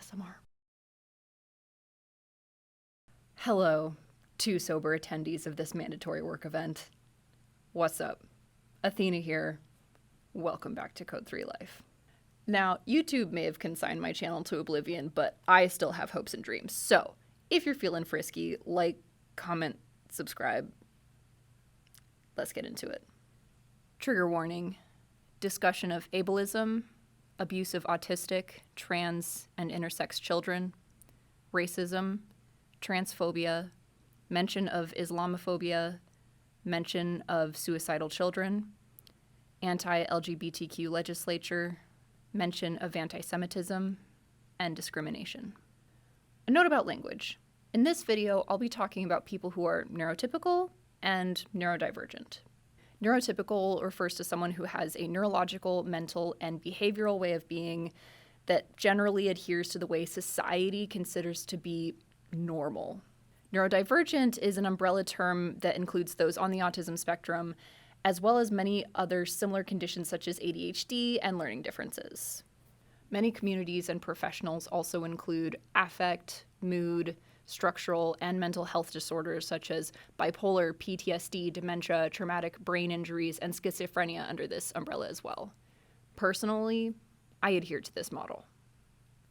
ASMR. Hello, two sober attendees of this mandatory work event. What's up? Athena here. Welcome back to Code 3 Life. Now, YouTube may have consigned my channel to oblivion, but I still have hopes and dreams. So, if you're feeling frisky, like, comment, subscribe. Let's get into it. Trigger warning. Discussion of ableism, abuse of autistic, trans, and intersex children, racism, transphobia, mention of Islamophobia, mention of suicidal children, anti-LGBTQ legislature, mention of anti-Semitism, and discrimination. A note about language. In this video, I'll be talking about people who are neurotypical and neurodivergent. Neurotypical refers to someone who has a neurological, mental, and behavioral way of being that generally adheres to the way society considers to be normal. Neurodivergent is an umbrella term that includes those on the autism spectrum, as well as many other similar conditions such as ADHD and learning differences. Many communities and professionals also include affect, mood, structural, and mental health disorders such as bipolar, PTSD, dementia, traumatic brain injuries, and schizophrenia under this umbrella as well. Personally, I adhere to this model.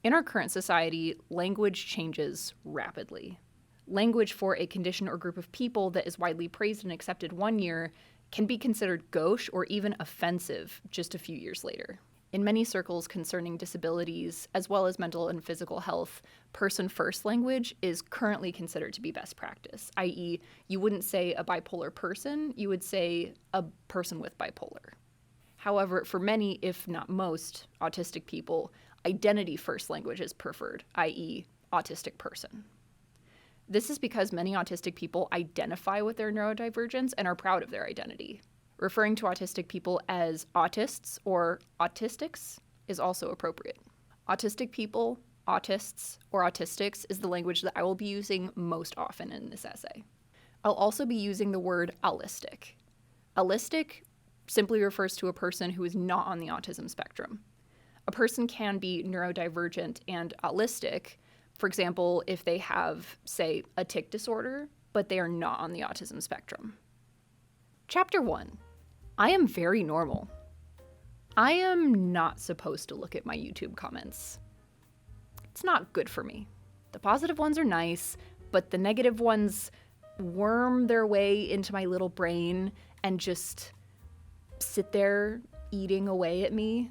In our current society, language changes rapidly. Language for a condition or group of people that is widely praised and accepted one year can be considered gauche or even offensive just a few years later. In many circles concerning disabilities, as well as mental and physical health, person-first language is currently considered to be best practice, i.e., you wouldn't say a bipolar person, you would say a person with bipolar. However, for many, if not most, autistic people, identity-first language is preferred, i.e., autistic person. This is because many autistic people identify with their neurodivergence and are proud of their identity. Referring to autistic people as autists or autistics is also appropriate. Autistic people, autists, or autistics is the language that I will be using most often in this essay. I'll also be using the word allistic. Allistic simply refers to a person who is not on the autism spectrum. A person can be neurodivergent and allistic, for example, if they have, say, a tic disorder, but they are not on the autism spectrum. Chapter 1. I am very normal. I am not supposed to look at my YouTube comments. It's not good for me. The positive ones are nice, but the negative ones worm their way into my little brain and just sit there eating away at me.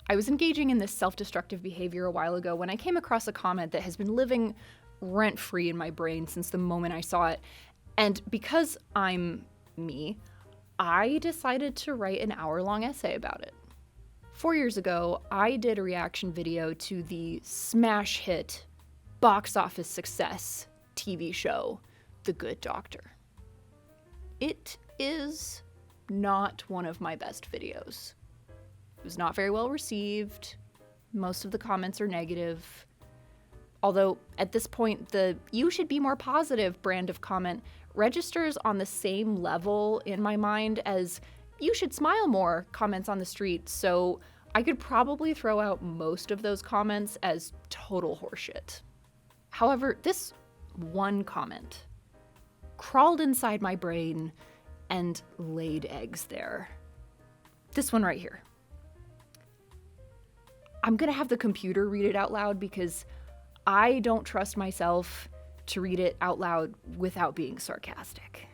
I was engaging in this self-destructive behavior a while ago when I came across a comment that has been living rent-free in my brain since the moment I saw it. And because I'm me, I decided to write an hour-long essay about it. 4 years ago, I did a reaction video to the smash hit, box office success TV show, The Good Doctor. It is not one of my best videos. It was not very well received. Most of the comments are negative. Although, at this point, the "you should be more positive" brand of comment registers on the same level in my mind as "you should smile more" comments on the street, so I could probably throw out most of those comments as total horseshit. However, this one comment crawled inside my brain and laid eggs there. This one right here. I'm gonna have the computer read it out loud because I don't trust myself to read it out loud without being sarcastic.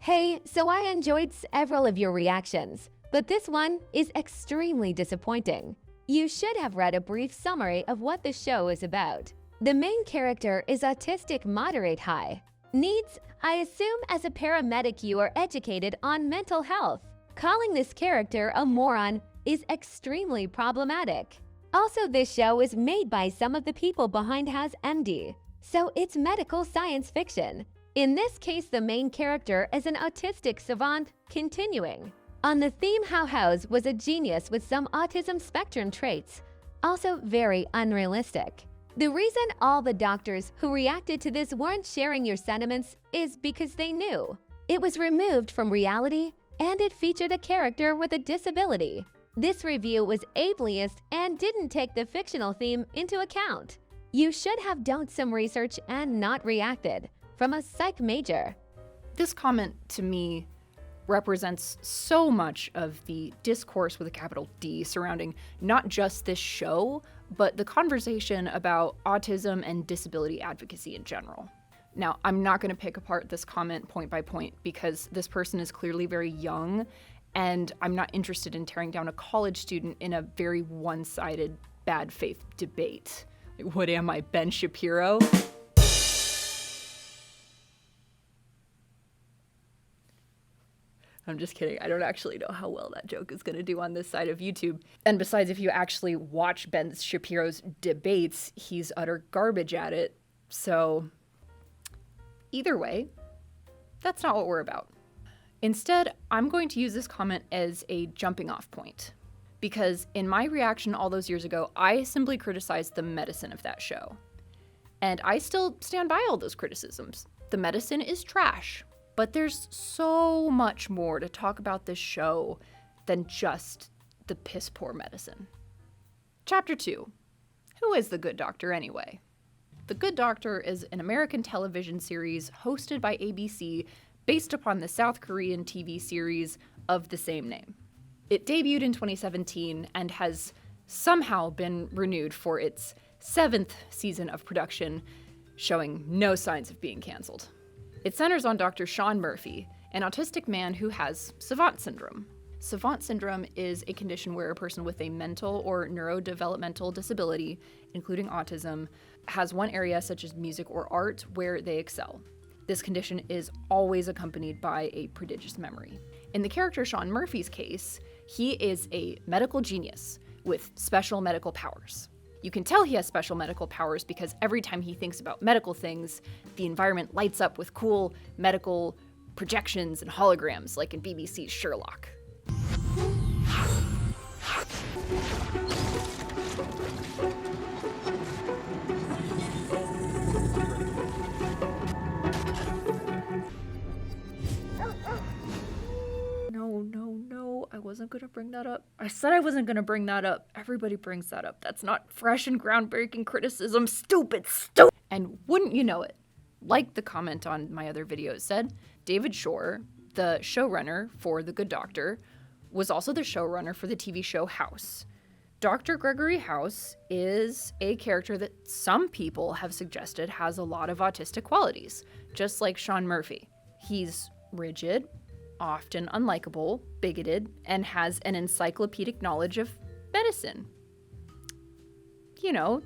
Hey, so I enjoyed several of your reactions, but this one is extremely disappointing. You should have read a brief summary of what the show is about. The main character is autistic moderate high. Needs, I assume as a paramedic you are educated on mental health. Calling this character a moron is extremely problematic. Also, this show is made by some of the people behind Has MD, so it's medical science fiction. In this case, the main character is an autistic savant continuing. On the theme, How House was a genius with some autism spectrum traits, also very unrealistic. The reason all the doctors who reacted to this weren't sharing your sentiments is because they knew. It was removed from reality and it featured a character with a disability. This review was ableist and didn't take the fictional theme into account. You should have done some research and not reacted. From a psych major. This comment, to me, represents so much of the discourse with a capital D surrounding not just this show, but the conversation about autism and disability advocacy in general. Now, I'm not going to pick apart this comment point by point because this person is clearly very young, and I'm not interested in tearing down a college student in a very one-sided bad faith debate. Like, what am I, Ben Shapiro? I'm just kidding. I don't actually know how well that joke is going to do on this side of YouTube. And besides, if you actually watch Ben Shapiro's debates, he's utter garbage at it. So either way, that's not what we're about. Instead, I'm going to use this comment as a jumping off point. Because in my reaction all those years ago, I simply criticized the medicine of that show. And I still stand by all those criticisms. The medicine is trash. But there's so much more to talk about this show than just the piss poor medicine. Chapter 2. Who is the Good Doctor anyway? The Good Doctor is an American television series hosted by ABC based upon the South Korean TV series of the same name. It debuted in 2017 and has somehow been renewed for its 7th season of production, showing no signs of being canceled. It centers on Dr. Sean Murphy, an autistic man who has savant syndrome. Savant syndrome is a condition where a person with a mental or neurodevelopmental disability, including autism, has one area, such as music or art, where they excel. This condition is always accompanied by a prodigious memory. In the character Sean Murphy's case, he is a medical genius with special medical powers. You can tell he has special medical powers because every time he thinks about medical things, the environment lights up with cool medical projections and holograms like in BBC's Sherlock. No, I wasn't gonna bring that up. I said I wasn't gonna bring that up. Everybody brings that up. That's not fresh and groundbreaking criticism. Stupid. And wouldn't you know it, like the comment on my other videos said, David Shore, the showrunner for The Good Doctor, was also the showrunner for the TV show House. Dr. Gregory House is a character that some people have suggested has a lot of autistic qualities, just like Sean Murphy. He's rigid, often unlikable, bigoted, and has an encyclopedic knowledge of medicine. You know,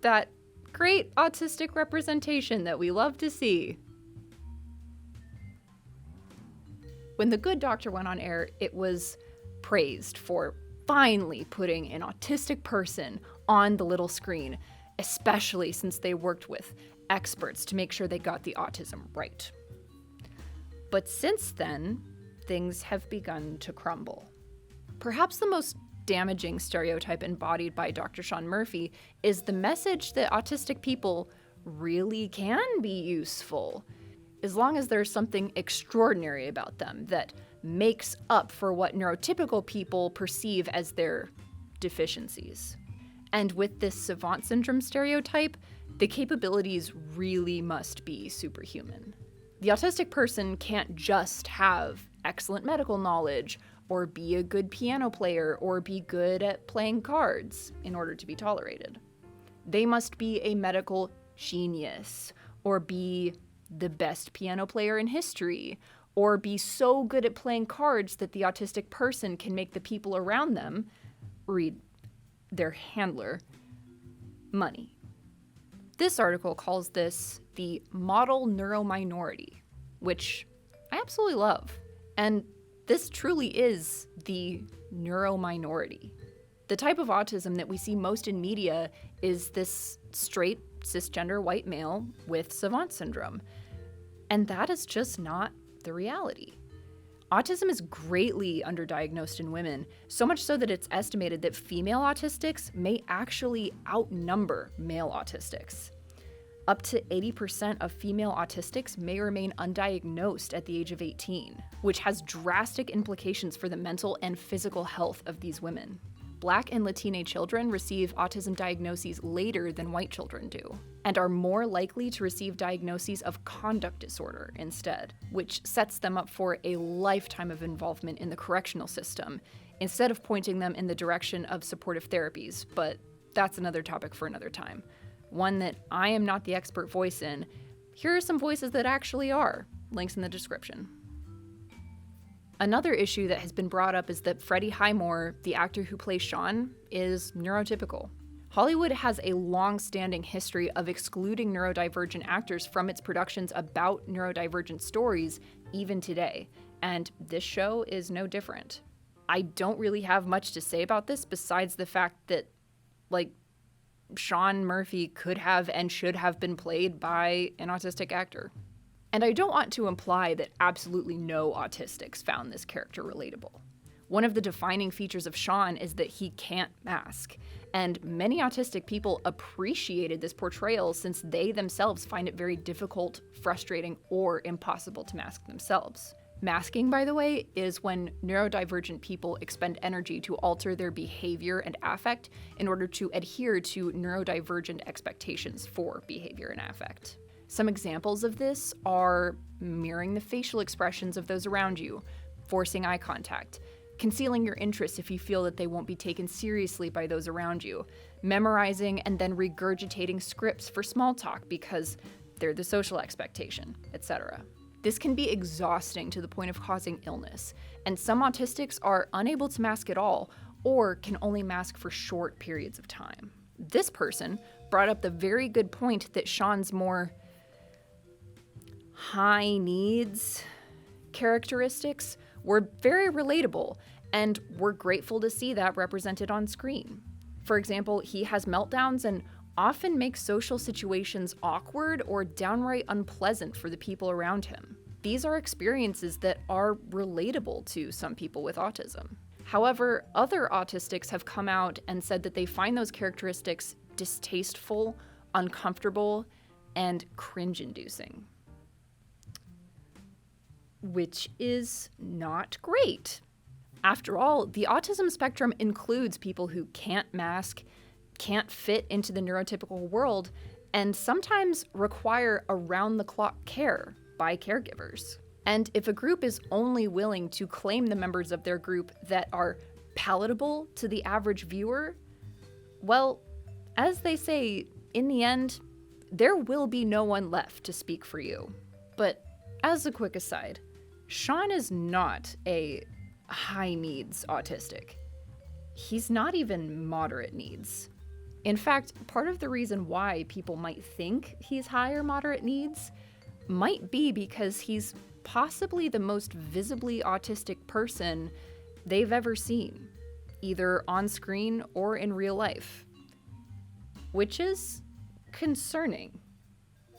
that great autistic representation that we love to see. When The Good Doctor went on air, it was praised for finally putting an autistic person on the little screen, especially since they worked with experts to make sure they got the autism right. But since then, things have begun to crumble. Perhaps the most damaging stereotype embodied by Dr. Sean Murphy is the message that autistic people really can be useful, as long as there's something extraordinary about them that makes up for what neurotypical people perceive as their deficiencies. And with this savant syndrome stereotype, the capabilities really must be superhuman. The autistic person can't just have excellent medical knowledge, or be a good piano player, or be good at playing cards in order to be tolerated. They must be a medical genius, or be the best piano player in history, or be so good at playing cards that the autistic person can make the people around them, read their handler, money. This article calls this the model neurominority, which I absolutely love. And this truly is the neurominority. The type of autism that we see most in media is this straight, cisgender white male with savant syndrome. And that is just not the reality. Autism is greatly underdiagnosed in women, so much so that it's estimated that female autistics may actually outnumber male autistics. Up to 80% of female autistics may remain undiagnosed at the age of 18, which has drastic implications for the mental and physical health of these women. Black and Latina children receive autism diagnoses later than white children do, and are more likely to receive diagnoses of conduct disorder instead, which sets them up for a lifetime of involvement in the correctional system, instead of pointing them in the direction of supportive therapies, but that's another topic for another time. One that I am not the expert voice in. Here are some voices that actually are. Links in the description. Another issue that has been brought up is that Freddie Highmore, the actor who plays Sean, is neurotypical. Hollywood has a long-standing history of excluding neurodivergent actors from its productions about neurodivergent stories, even today, and this show is no different. I don't really have much to say about this besides the fact that, Sean Murphy could have and should have been played by an autistic actor. And I don't want to imply that absolutely no autistics found this character relatable. One of the defining features of Sean is that he can't mask, and many autistic people appreciated this portrayal since they themselves find it very difficult, frustrating, or impossible to mask themselves. Masking, by the way, is when neurodivergent people expend energy to alter their behavior and affect in order to adhere to neurodivergent expectations for behavior and affect. Some examples of this are mirroring the facial expressions of those around you, forcing eye contact, concealing your interests if you feel that they won't be taken seriously by those around you, memorizing and then regurgitating scripts for small talk because they're the social expectation, etc. This can be exhausting to the point of causing illness, and some autistics are unable to mask at all or can only mask for short periods of time. This person brought up the very good point that Sean's more high needs characteristics were very relatable, and we're grateful to see that represented on screen. For example, he has meltdowns and often makes social situations awkward or downright unpleasant for the people around him. These are experiences that are relatable to some people with autism. However, other autistics have come out and said that they find those characteristics distasteful, uncomfortable, and cringe-inducing, which is not great. After all, the autism spectrum includes people who can't mask, can't fit into the neurotypical world, and sometimes require around-the-clock care by caregivers. And if a group is only willing to claim the members of their group that are palatable to the average viewer, well, as they say, in the end, there will be no one left to speak for you. But as a quick aside, Sean is not a high needs autistic. He's not even moderate needs. In fact, part of the reason why people might think he's high or moderate needs might be because he's possibly the most visibly autistic person they've ever seen, either on screen or in real life, which is concerning.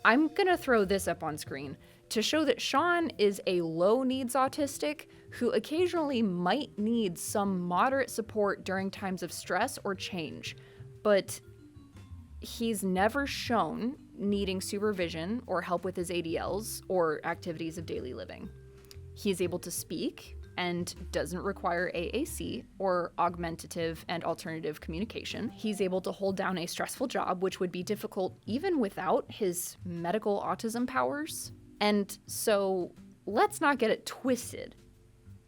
I'm gonna throw this up on screen to show that Sean is a low needs autistic who occasionally might need some moderate support during times of stress or change, but he's never shown needing supervision or help with his ADLs or activities of daily living. He is able to speak and doesn't require AAC or augmentative and alternative communication. He's able to hold down a stressful job, which would be difficult even without his medical autism powers. And so let's not get it twisted.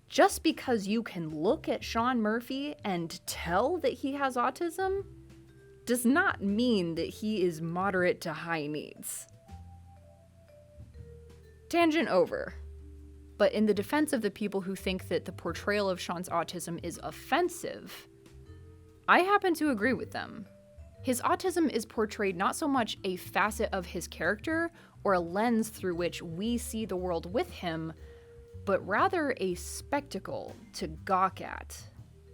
Just because you can look at Sean Murphy and tell that he has autism does not mean that he is moderate to high needs. Tangent over. But in the defense of the people who think that the portrayal of Sean's autism is offensive, I happen to agree with them. His autism is portrayed not so much a facet of his character or a lens through which we see the world with him, but rather a spectacle to gawk at.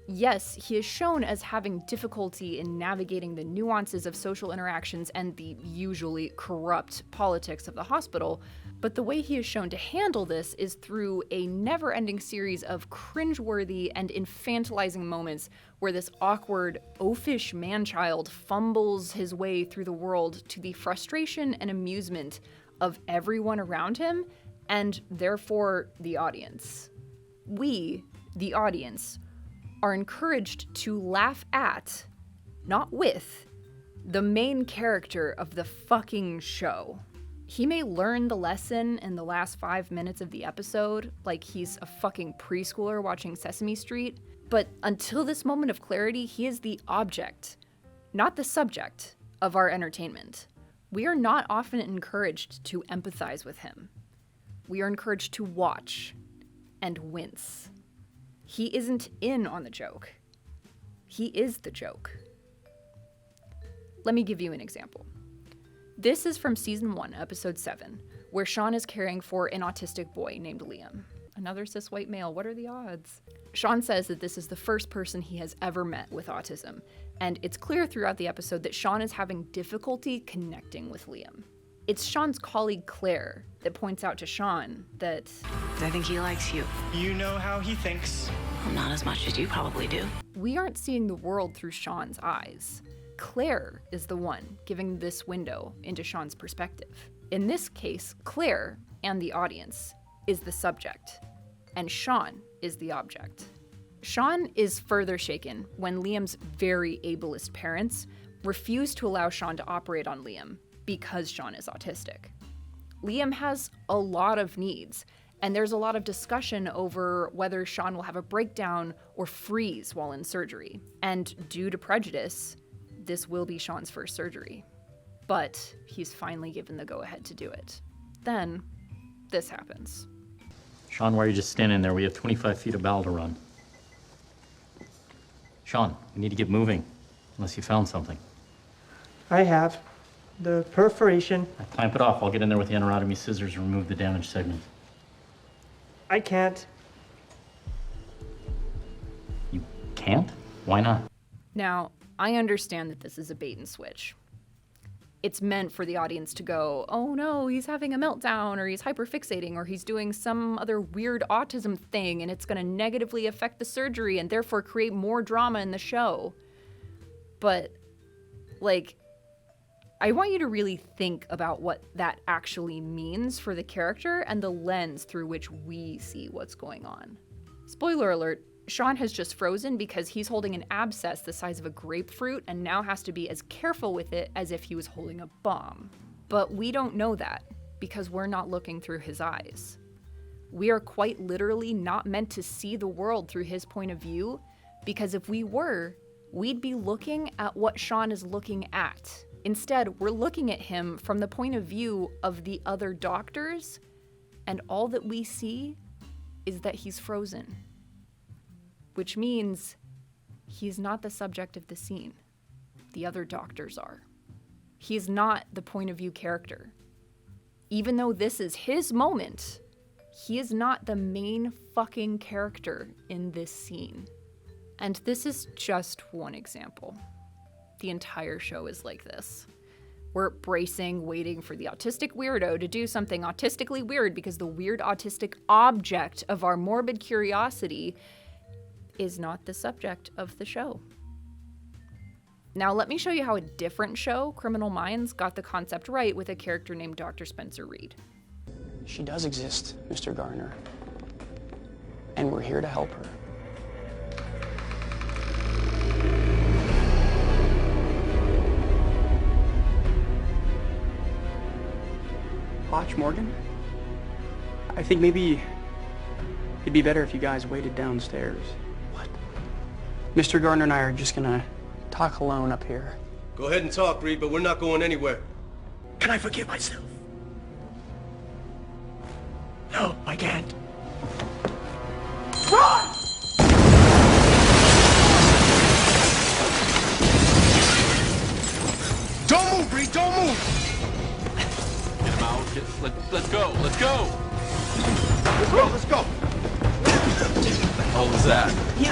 Yes, he is shown as having difficulty in navigating the nuances of social interactions and the usually corrupt politics of the hospital, but the way he is shown to handle this is through a never-ending series of cringeworthy and infantilizing moments where this awkward, oafish man-child fumbles his way through the world to the frustration and amusement of everyone around him, and therefore the audience. We, the audience, are encouraged to laugh at, not with, the main character of the fucking show. He may learn the lesson in the last 5 minutes of the episode, like he's a fucking preschooler watching Sesame Street, but until this moment of clarity, he is the object, not the subject, of our entertainment. We are not often encouraged to empathize with him. We are encouraged to watch and wince. He isn't in on the joke. He is the joke. Let me give you an example. This is from season 1, episode 7, where Sean is caring for an autistic boy named Liam. Another cis white male, what are the odds? Sean says that this is the first person he has ever met with autism, and it's clear throughout the episode that Sean is having difficulty connecting with Liam. It's Sean's colleague Claire that points out to Sean that I think he likes you. You know how he thinks. Well, not as much as you probably do. we aren't seeing the world through Sean's eyes. Claire is the one giving this window into Sean's perspective. In this case, Claire and the audience is the subject, and Sean is the object. Sean is further shaken when Liam's very ableist parents refuse to allow Sean to operate on Liam because Sean is autistic. Liam has a lot of needs, and there's a lot of discussion over whether Sean will have a breakdown or freeze while in surgery. And due to prejudice, this will be Sean's first surgery. But he's finally given the go-ahead to do it. Then, this happens. Sean, why are you just standing there? We have 25 feet of bowel to run. Sean, we need to get moving, unless you found something. I have. The perforation. Clamp it off. I'll get in there with the anerotomy scissors and remove the damaged segment. I can't. You can't? Why not? Now, I understand that this is a bait and switch. It's meant for the audience to go, oh no, he's having a meltdown, or he's hyperfixating, or he's doing some other weird autism thing, and it's going to negatively affect the surgery and therefore create more drama in the show. But, I want you to really think about what that actually means for the character and the lens through which we see what's going on. Spoiler alert, Sean has just frozen because he's holding an abscess the size of a grapefruit and now has to be as careful with it as if he was holding a bomb. But we don't know that because we're not looking through his eyes. We are quite literally not meant to see the world through his point of view, because if we were, we'd be looking at what Sean is looking at. Instead, we're looking at him from the point of view of the other doctors, and all that we see is that he's frozen. Which means he's not the subject of the scene. The other doctors are. He's not the point of view character. Even though this is his moment, he is not the main fucking character in this scene. And this is just one example. The entire show is like this. We're bracing, waiting for the autistic weirdo to do something autistically weird because the weird autistic object of our morbid curiosity is not the subject of the show. Now let me show you how a different show, Criminal Minds, got the concept right with a character named Dr. Spencer Reed. She does exist, Mr. Garner. And we're here to help her. Watch, Morgan? I think maybe it'd be better if you guys waited downstairs. What? Mr. Garner and I are just gonna talk alone up here. Go ahead and talk, Reed, but we're not going anywhere. Can I forgive myself? No, I can't. Run! Don't move, Reed, don't move! Get him out. Let's go. Let's go. Let's go! What the hell was that? You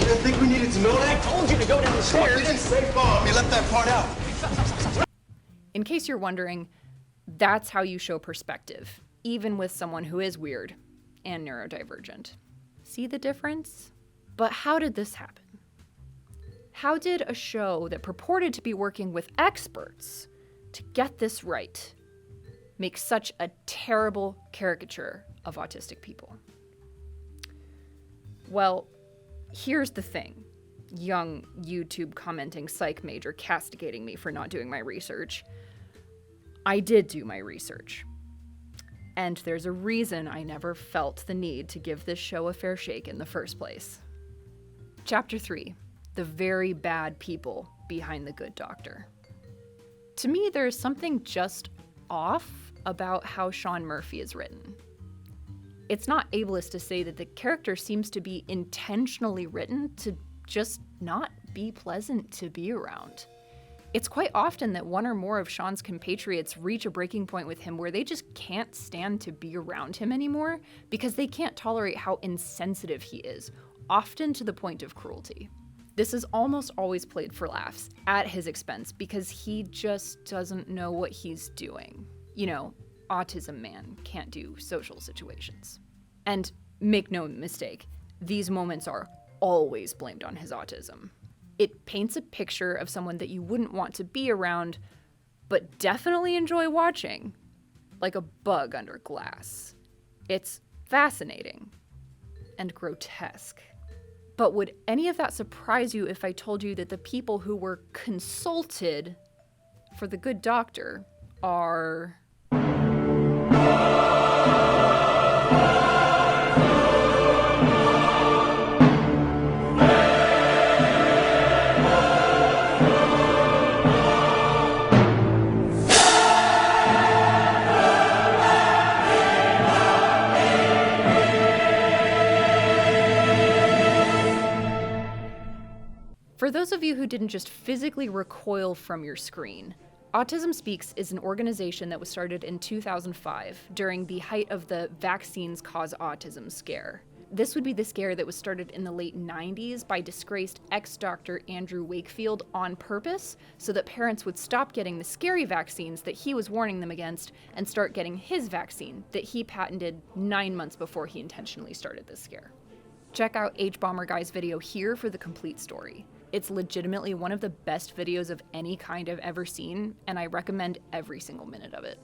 didn't think we needed to know that? I told you to go down the stairs. You didn't say bomb. You left that part out. In case you're wondering, that's how you show perspective, even with someone who is weird and neurodivergent. See the difference? But how did this happen? How did a show that purported to be working with experts to get this right make such a terrible caricature of autistic people? Well, Here's the thing. Young YouTube commenting psych major castigating me for not doing my research. I did do my research. And there's a reason I never felt the need to give this show a fair shake in the first place. Chapter 3. The very bad people behind the good doctor. To me, there's something just off about how Sean Murphy is written. It's not ableist to say that the character seems to be intentionally written to just not be pleasant to be around. It's quite often that one or more of Sean's compatriots reach a breaking point with him where they just can't stand to be around him anymore because they can't tolerate how insensitive he is, often to the point of cruelty. This is almost always played for laughs, at his expense, because he just doesn't know what he's doing. You know, autism man can't do social situations. And make no mistake, these moments are always blamed on his autism. It paints a picture of someone that you wouldn't want to be around, but definitely enjoy watching, like a bug under glass. It's fascinating and grotesque. But would any of that surprise you if I told you that the people who were consulted for the good doctor are... For those of you who didn't just physically recoil from your screen, Autism Speaks is an organization that was started in 2005 during the height of the vaccines cause autism scare. This would be the scare that was started in the late 90s by disgraced ex-doctor Andrew Wakefield on purpose so that parents would stop getting the scary vaccines that he was warning them against and start getting his vaccine that he patented 9 months before he intentionally started this scare. Check out H-Bomber Guy's video here for the complete story. It's legitimately one of the best videos of any kind I've ever seen, and I recommend every single minute of it.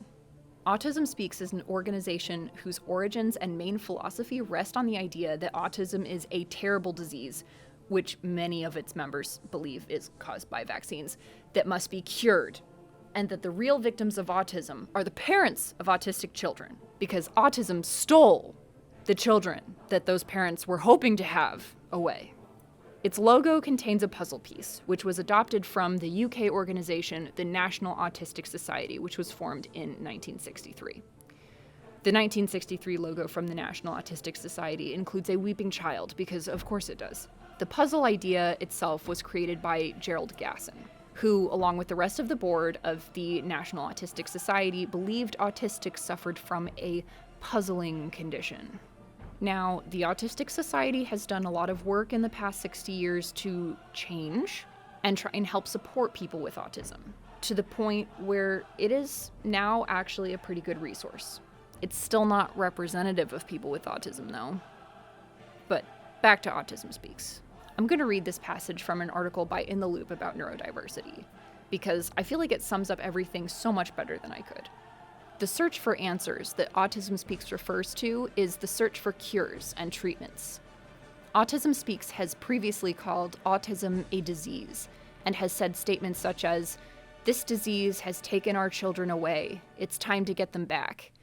Autism Speaks is an organization whose origins and main philosophy rest on the idea that autism is a terrible disease, which many of its members believe is caused by vaccines, that must be cured, and that the real victims of autism are the parents of autistic children, because autism stole the children that those parents were hoping to have away. Its logo contains a puzzle piece, which was adopted from the UK organization, the National Autistic Society, which was formed in 1963. The 1963 logo from the National Autistic Society includes a weeping child, because of course it does. The puzzle idea itself was created by Gerald Gasson, who, along with the rest of the board of the National Autistic Society, believed autistics suffered from a puzzling condition. Now, the Autistic Society has done a lot of work in the past 60 years to change and try and help support people with autism, to the point where it is now actually a pretty good resource. It's still not representative of people with autism, though. But back to Autism Speaks. I'm going to read this passage from an article by In the Loop about neurodiversity, because I feel like it sums up everything so much better than I could. The search for answers that Autism Speaks refers to is the search for cures and treatments. Autism Speaks has previously called autism a disease and has said statements such as, "This disease has taken our children away. It's time to get them back,"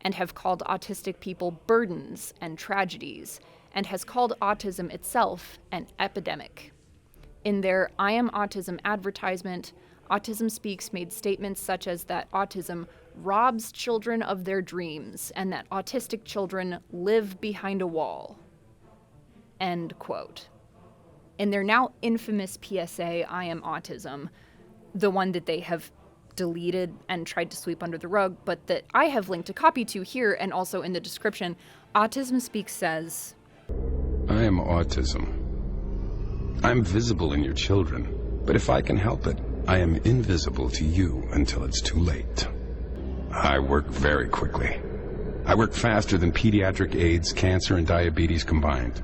and have called autistic people burdens and tragedies, and has called autism itself an epidemic. In their I Am Autism advertisement, Autism Speaks made statements such as that autism robs children of their dreams and that autistic children live behind a wall. End quote. In their now infamous PSA, I Am Autism, the one that they have deleted and tried to sweep under the rug, but that I have linked a copy to here and also in the description, Autism Speaks says, I am autism. I'm visible in your children, but if I can help it, I am invisible to you until it's too late. I work very quickly. I work faster than pediatric AIDS, cancer, and diabetes combined.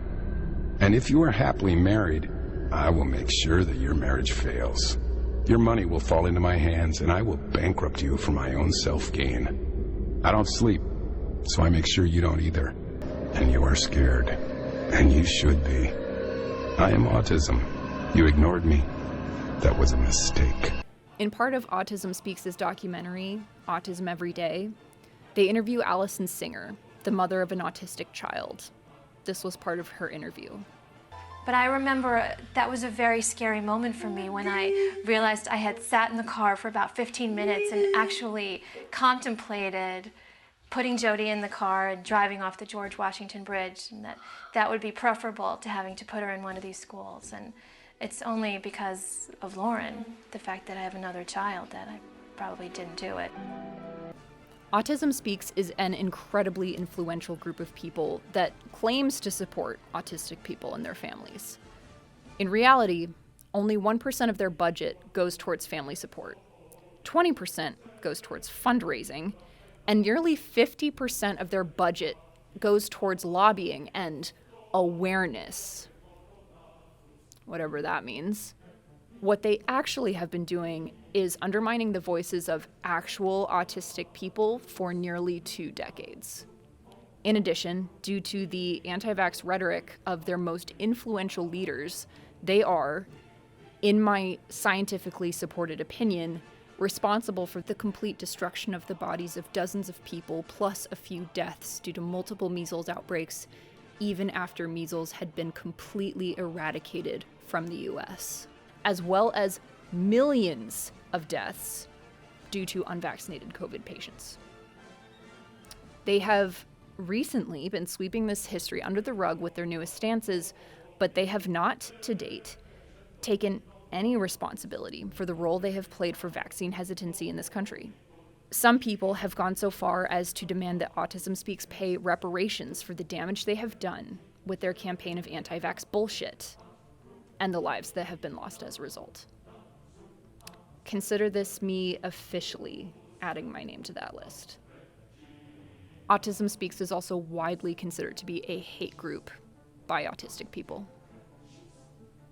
And if you are happily married, I will make sure that your marriage fails. Your money will fall into my hands, and I will bankrupt you for my own self-gain. I don't sleep, so I make sure you don't either. And you are scared, and you should be. I am autism. You ignored me. That was a mistake. In part of Autism Speaks' documentary, Autism Every Day, they interview Allison Singer, the mother of an autistic child. This was part of her interview. But I remember that was a very scary moment for me when I realized I had sat in the car for about 15 minutes and actually contemplated putting Jody in the car and driving off the George Washington Bridge, and that would be preferable to having to put her in one of these schools. And it's only because of Lauren, the fact that I have another child, that I probably didn't do it. Autism Speaks is an incredibly influential group of people that claims to support autistic people and their families. In reality, only 1% of their budget goes towards family support, 20% goes towards fundraising, and nearly 50% of their budget goes towards lobbying and awareness, whatever that means. What they actually have been doing is undermining the voices of actual autistic people for nearly 2 decades. In addition, due to the anti-vax rhetoric of their most influential leaders, they are, in my scientifically supported opinion, responsible for the complete destruction of the bodies of dozens of people, plus a few deaths due to multiple measles outbreaks, even after measles had been completely eradicated from the US, as well as millions of deaths due to unvaccinated COVID patients. They have recently been sweeping this history under the rug with their newest stances, but they have not, to date, taken any responsibility for the role they have played for vaccine hesitancy in this country. Some people have gone so far as to demand that Autism Speaks pay reparations for the damage they have done with their campaign of anti-vax bullshit and the lives that have been lost as a result. Consider this me officially adding my name to that list. Autism Speaks is also widely considered to be a hate group by autistic people.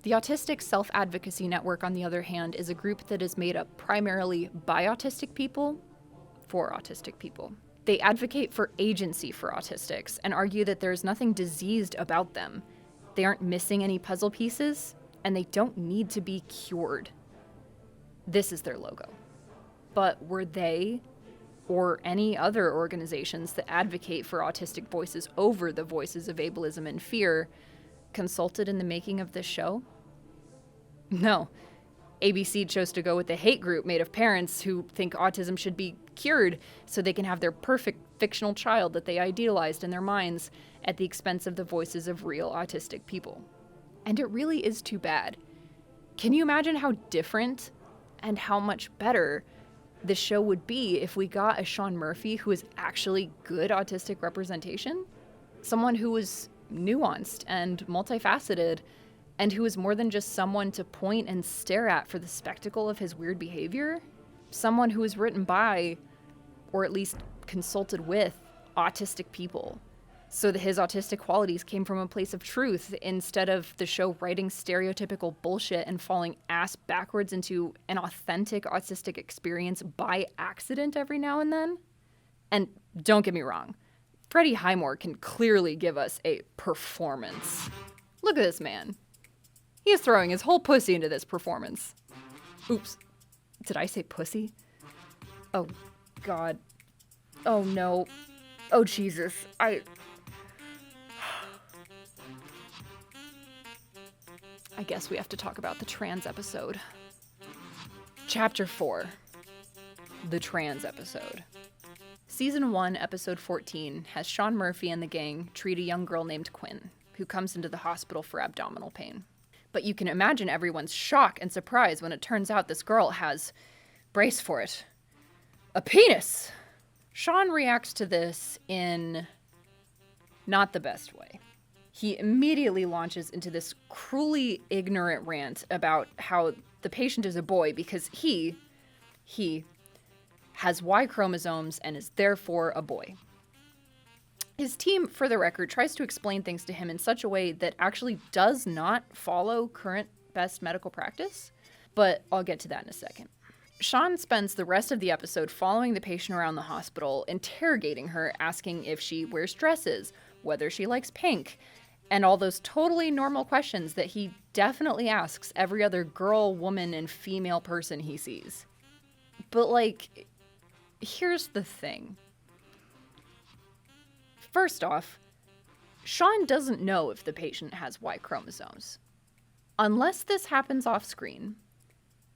The Autistic Self-Advocacy Network, on the other hand, is a group that is made up primarily by autistic people for autistic people. They advocate for agency for autistics and argue that there is nothing diseased about them. They aren't missing any puzzle pieces, and they don't need to be cured. This is their logo. But were they, or any other organizations that advocate for autistic voices over the voices of ableism and fear, consulted in the making of this show? No. ABC chose to go with the hate group made of parents who think autism should be cured so they can have their perfect fictional child that they idealized in their minds at the expense of the voices of real autistic people. And it really is too bad. Can you imagine how different and how much better this show would be if we got a Sean Murphy who is actually good autistic representation? Someone who was nuanced and multifaceted, and who is more than just someone to point and stare at for the spectacle of his weird behavior? Someone who is written by, or at least consulted with, autistic people, so that his autistic qualities came from a place of truth instead of the show writing stereotypical bullshit and falling ass backwards into an authentic autistic experience by accident every now and then. And don't get me wrong, Freddie Highmore can clearly give us a performance. Look at this man. He is throwing his whole pussy into this performance. Oops. Did I say pussy? Oh, God. Oh, no. Oh, Jesus. I guess we have to talk about the trans episode. Chapter 4. The trans episode. Season 1, episode 14, has Sean Murphy and the gang treat a young girl named Quinn, who comes into the hospital for abdominal pain. But you can imagine everyone's shock and surprise when it turns out this girl has, brace for it, a penis. Sean reacts to this in not the best way. He immediately launches into this cruelly ignorant rant about how the patient is a boy because he has Y chromosomes and is therefore a boy. His team, for the record, tries to explain things to him in such a way that actually does not follow current best medical practice, but I'll get to that in a second. Sean spends the rest of the episode following the patient around the hospital, interrogating her, asking if she wears dresses, whether she likes pink, And all those totally normal questions that he definitely asks every other girl, woman, and female person he sees. But, like, here's the thing. First off, Sean doesn't know if the patient has Y chromosomes. Unless this happens off screen,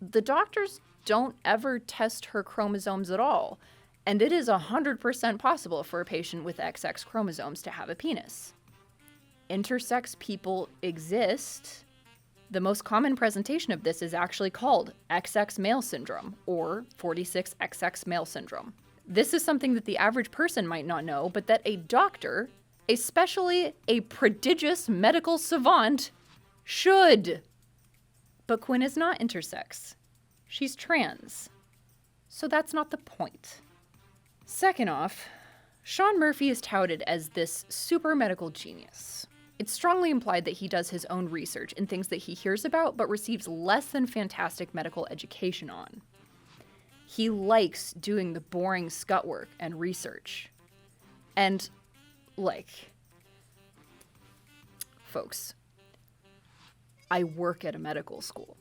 the doctors don't ever test her chromosomes at all, and it is 100% possible for a patient with XX chromosomes to have a penis. Intersex people exist. The most common presentation of this is actually called XX male syndrome or 46XX male syndrome. This is something that the average person might not know, but that a doctor, especially a prodigious medical savant, should. But Quinn is not intersex. She's trans. So that's not the point. Second off, Sean Murphy is touted as this super medical genius. It's strongly implied that he does his own research in things that he hears about but receives less than fantastic medical education on. He likes doing the boring scut work and research. And, like, folks, I work at a medical school.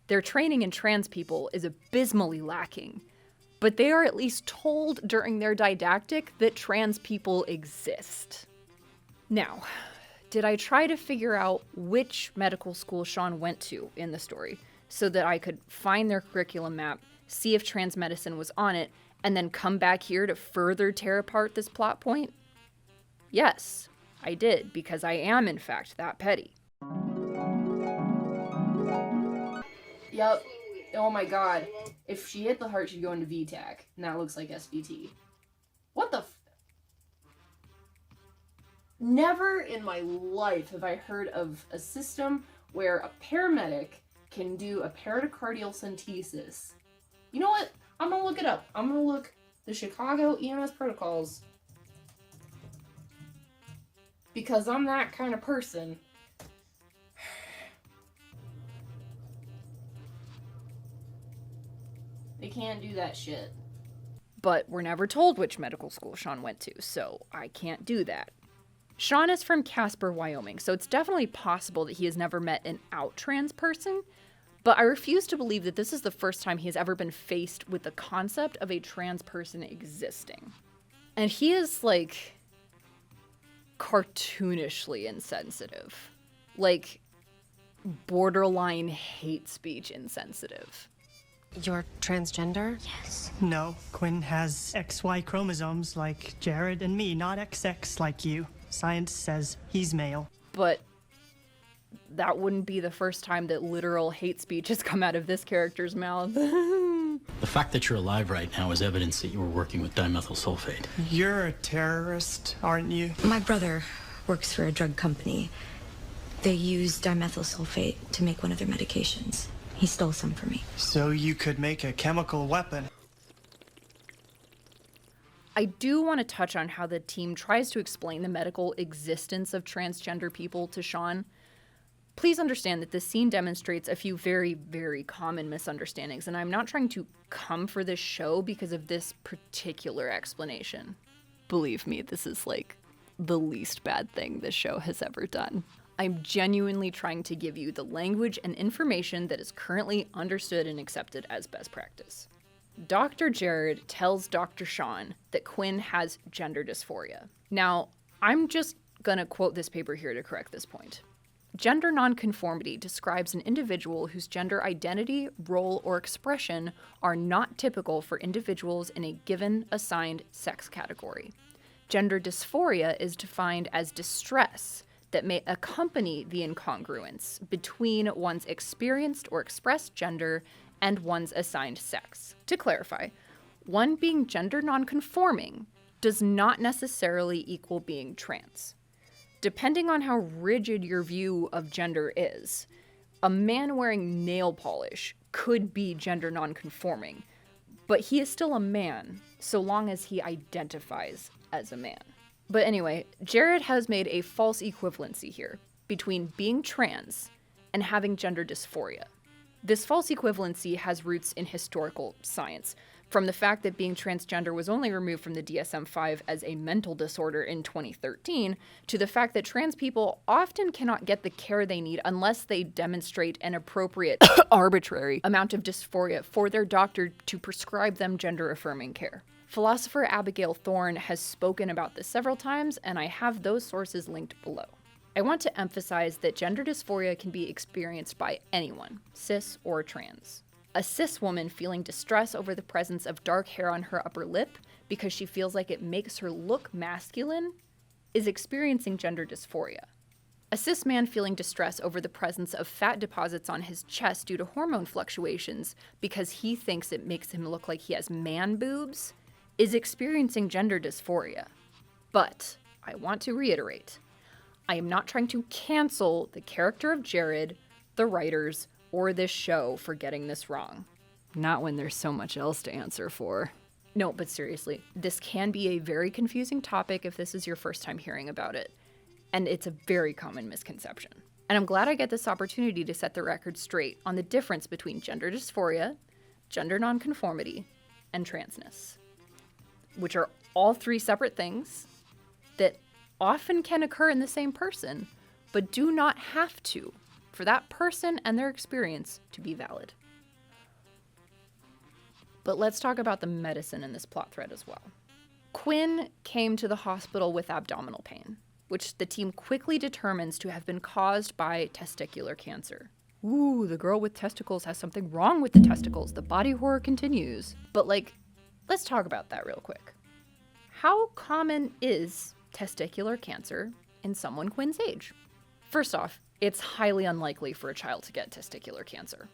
Their training in trans people is abysmally lacking, but they are at least told during their didactic that trans people exist. Now, did I try to figure out which medical school Sean went to in the story so that I could find their curriculum map, see if trans medicine was on it, and then come back here to further tear apart this plot point? Yes, I did, because I am in fact that petty. Yep. Oh my god. If she hit the heart, she'd go into VTAC. And that looks like SVT. What the Never in my life have I heard of a system where a paramedic can do a pericardial centesis. You know what? I'm gonna look it up. I'm gonna look the Chicago EMS protocols. Because I'm that kind of person. They can't do that shit. But we're never told which medical school Sean went to, so I can't do that. Sean is from Casper, Wyoming, so it's definitely possible that he has never met an out trans person, but I refuse to believe that this is the first time he has ever been faced with the concept of a trans person existing. And he is, like, cartoonishly insensitive. Like, borderline hate speech insensitive. You're transgender? Yes. No, Quinn has XY chromosomes like Jared and me, not XX like you. Science says he's male. But that wouldn't be the first time that literal hate speech has come out of this character's mouth. The fact that you're alive right now is evidence that you were working with dimethyl sulfate. You're a terrorist, aren't you? My brother works for a drug company. They use dimethyl sulfate to make one of their medications. He stole some from me. So you could make a chemical weapon. I do want to touch on how the team tries to explain the medical existence of transgender people to Sean. Please understand that this scene demonstrates a few very, very common misunderstandings, and I'm not trying to come for this show because of this particular explanation. Believe me, this is like the least bad thing this show has ever done. I'm genuinely trying to give you the language and information that is currently understood and accepted as best practice. Dr. Jared tells Dr. Sean that Quinn has gender dysphoria. Now, I'm just gonna quote this paper here to correct this point. Gender nonconformity describes an individual whose gender identity, role, or expression are not typical for individuals in a given assigned sex category. Gender dysphoria is defined as distress that may accompany the incongruence between one's experienced or expressed gender and one's assigned sex. To clarify, one being gender nonconforming does not necessarily equal being trans. Depending on how rigid your view of gender is, a man wearing nail polish could be gender nonconforming, but he is still a man so long as he identifies as a man. But anyway, Jared has made a false equivalency here between being trans and having gender dysphoria. This false equivalency has roots in historical science. From the fact that being transgender was only removed from the DSM-5 as a mental disorder in 2013, to the fact that trans people often cannot get the care they need unless they demonstrate an appropriate, arbitrary amount of dysphoria for their doctor to prescribe them gender-affirming care. Philosopher Abigail Thorne has spoken about this several times, and I have those sources linked below. I want to emphasize that gender dysphoria can be experienced by anyone, cis or trans. A cis woman feeling distress over the presence of dark hair on her upper lip because she feels like it makes her look masculine is experiencing gender dysphoria. A cis man feeling distress over the presence of fat deposits on his chest due to hormone fluctuations because he thinks it makes him look like he has man boobs is experiencing gender dysphoria. But I want to reiterate, I am not trying to cancel the character of Jared, the writers, or this show for getting this wrong. Not when there's so much else to answer for. No, but seriously, this can be a very confusing topic if this is your first time hearing about it. And it's a very common misconception. And I'm glad I get this opportunity to set the record straight on the difference between gender dysphoria, gender nonconformity, and transness, which are all three separate things that often can occur in the same person, but do not have to for that person and their experience to be valid. But let's talk about the medicine in this plot thread as well. Quinn came to the hospital with abdominal pain, which the team quickly determines to have been caused by testicular cancer. Ooh, the girl with testicles has something wrong with the testicles. The body horror continues. But let's talk about that real quick. How common is testicular cancer in someone Quinn's age? First off, it's highly unlikely for a child to get testicular cancer.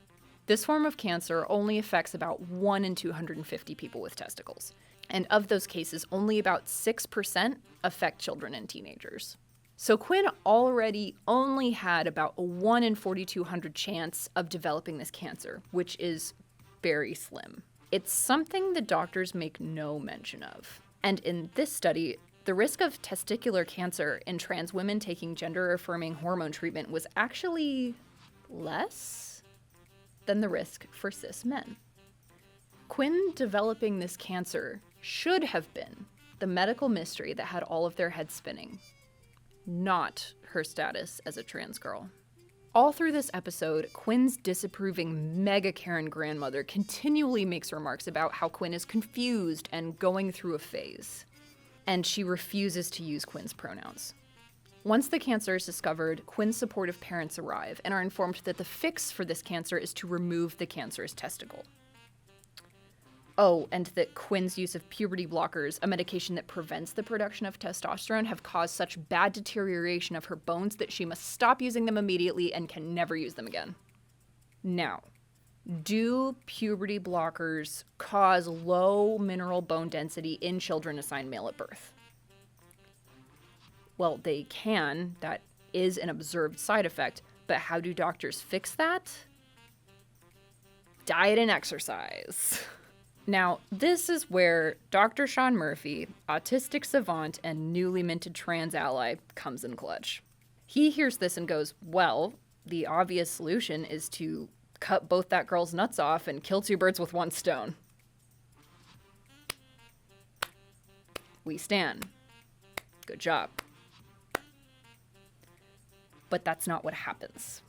This form of cancer only affects about 1 in 250 people with testicles. And of those cases, only about 6% affect children and teenagers. So Quinn already only had about a 1 in 4,200 chance of developing this cancer, which is very slim. It's something the doctors make no mention of. And in this study, the risk of testicular cancer in trans women taking gender-affirming hormone treatment was actually less than the risk for cis men. Quinn developing this cancer should have been the medical mystery that had all of their heads spinning, not her status as a trans girl. All through this episode, Quinn's disapproving mega Karen grandmother continually makes remarks about how Quinn is confused and going through a phase. And she refuses to use Quinn's pronouns. Once the cancer is discovered, Quinn's supportive parents arrive and are informed that the fix for this cancer is to remove the cancerous testicle. Oh, and that Quinn's use of puberty blockers, a medication that prevents the production of testosterone, have caused such bad deterioration of her bones that she must stop using them immediately and can never use them again. Now, do puberty blockers cause low mineral bone density in children assigned male at birth? Well, they can. That is an observed side effect. But how do doctors fix that? Diet and exercise. Now, this is where Dr. Sean Murphy, autistic savant and newly minted trans ally, comes in clutch. He hears this and goes, well, the obvious solution is to cut both that girl's nuts off and kill two birds with one stone. We stand. Good job. But that's not what happens.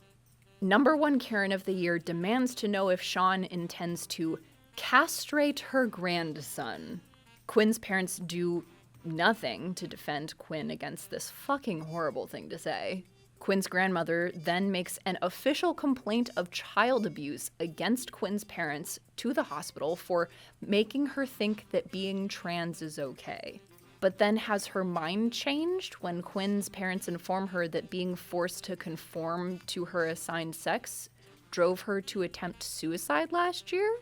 Number 1 Karen of the Year demands to know if Sean intends to castrate her grandson. Quinn's parents do nothing to defend Quinn against this fucking horrible thing to say. Quinn's grandmother then makes an official complaint of child abuse against Quinn's parents to the hospital for making her think that being trans is okay. But then has her mind changed when Quinn's parents inform her that being forced to conform to her assigned sex drove her to attempt suicide last year?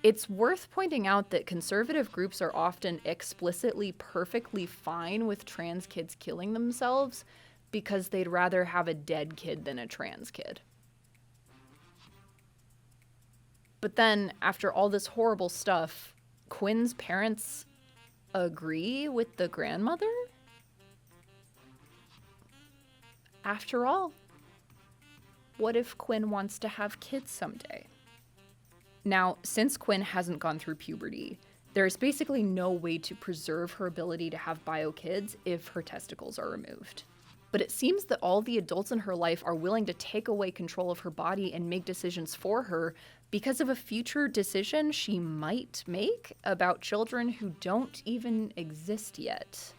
It's worth pointing out that conservative groups are often explicitly perfectly fine with trans kids killing themselves because they'd rather have a dead kid than a trans kid. But then, after all this horrible stuff, Quinn's parents agree with the grandmother? After all, what if Quinn wants to have kids someday? Now, since Quinn hasn't gone through puberty, there's basically no way to preserve her ability to have bio kids if her testicles are removed. But it seems that all the adults in her life are willing to take away control of her body and make decisions for her because of a future decision she might make about children who don't even exist yet.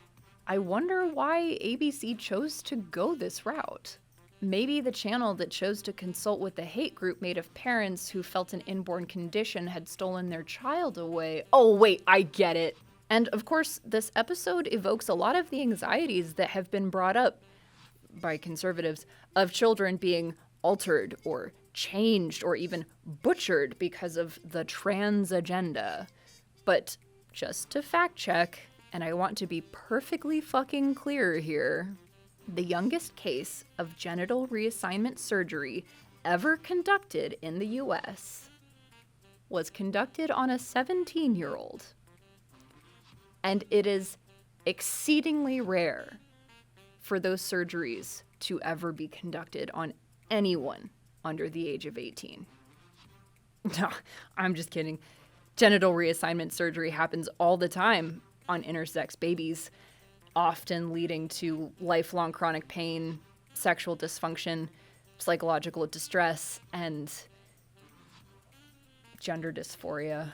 I wonder why ABC chose to go this route. Maybe the channel that chose to consult with the hate group made of parents who felt an inborn condition had stolen their child away. Oh wait, I get it. And of course, this episode evokes a lot of the anxieties that have been brought up by conservatives of children being altered or changed or even butchered because of the trans agenda. But just to fact check, and I want to be perfectly fucking clear here, the youngest case of genital reassignment surgery ever conducted in the US was conducted on a 17-year-old. And it is exceedingly rare for those surgeries to ever be conducted on anyone under the age of 18. No, I'm just kidding. Genital reassignment surgery happens all the time on intersex babies, often leading to lifelong chronic pain, sexual dysfunction, psychological distress, and gender dysphoria.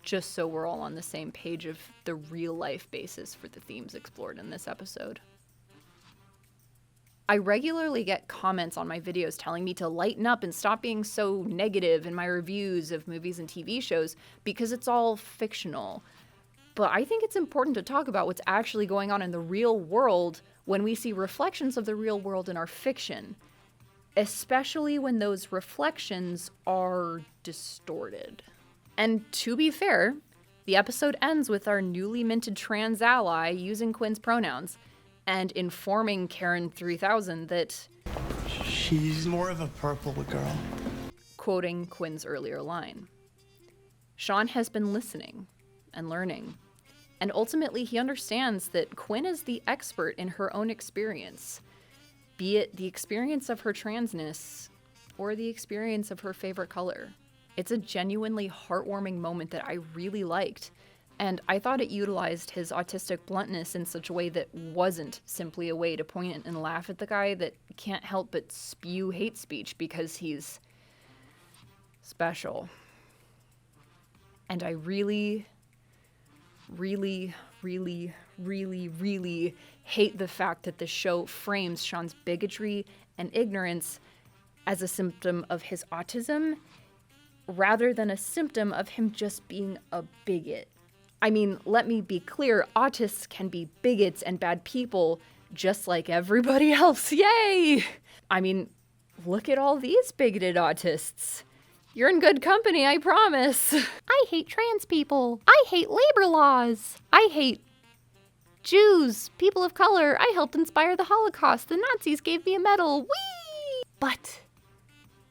Just so we're all on the same page of the real-life basis for the themes explored in this episode. I regularly get comments on my videos telling me to lighten up and stop being so negative in my reviews of movies and TV shows because it's all fictional. But I think it's important to talk about what's actually going on in the real world when we see reflections of the real world in our fiction, especially when those reflections are distorted. And to be fair, the episode ends with our newly minted trans ally using Quinn's pronouns and informing Karen 3000 that she's more of a purple girl. Quoting Quinn's earlier line. Sean has been listening and learning, and ultimately he understands that Quinn is the expert in her own experience, be it the experience of her transness or the experience of her favorite color. It's a genuinely heartwarming moment that I really liked, and I thought it utilized his autistic bluntness in such a way that wasn't simply a way to point and laugh at the guy that can't help but spew hate speech because he's special. And I really hate the fact that the show frames Sean's bigotry and ignorance as a symptom of his autism rather than a symptom of him just being a bigot. I mean, let me be clear, autists can be bigots and bad people just like everybody else. Yay! I mean, look at all these bigoted autists. You're in good company, I promise. I hate trans people. I hate labor laws. I hate Jews, people of color. I helped inspire the Holocaust. The Nazis gave me a medal. Whee! But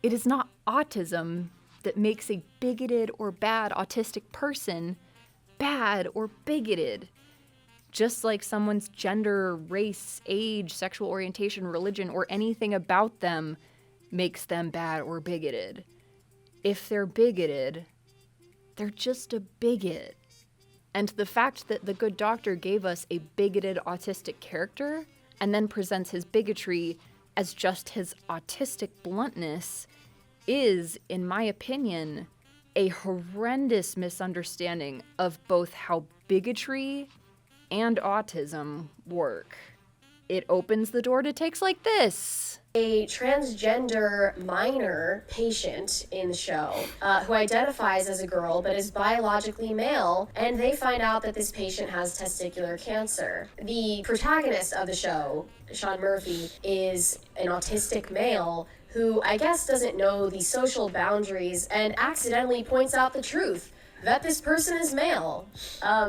it is not autism that makes a bigoted or bad autistic person bad or bigoted. Just like someone's gender, race, age, sexual orientation, religion, or anything about them makes them bad or bigoted. If they're bigoted, they're just a bigot. And the fact that the good doctor gave us a bigoted autistic character and then presents his bigotry as just his autistic bluntness is, in my opinion, a horrendous misunderstanding of both how bigotry and autism work. It opens the door to takes like this. A transgender minor patient in the show who identifies as a girl but is biologically male, and they find out that this patient has testicular cancer. The protagonist of the show, Sean Murphy, is an autistic male who I guess doesn't know the social boundaries and accidentally points out the truth that this person is male.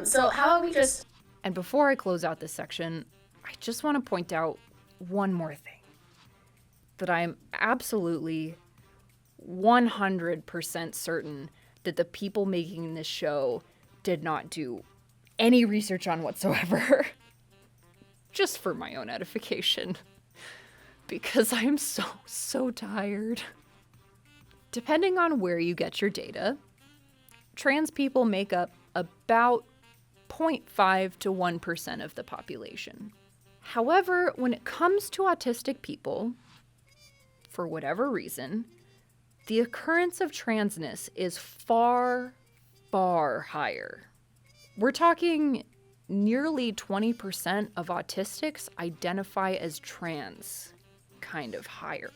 So how about we just... And before I close out this section, I just want to point out one more thing. That I'm absolutely 100% certain that the people making this show did not do any research on whatsoever. Just for my own edification. Because I'm so tired. Depending on where you get your data, trans people make up about 0.5 to 1% of the population. However, when it comes to autistic people, for whatever reason, the occurrence of transness is far, far higher. We're talking nearly 20% of autistics identify as trans, kind of higher.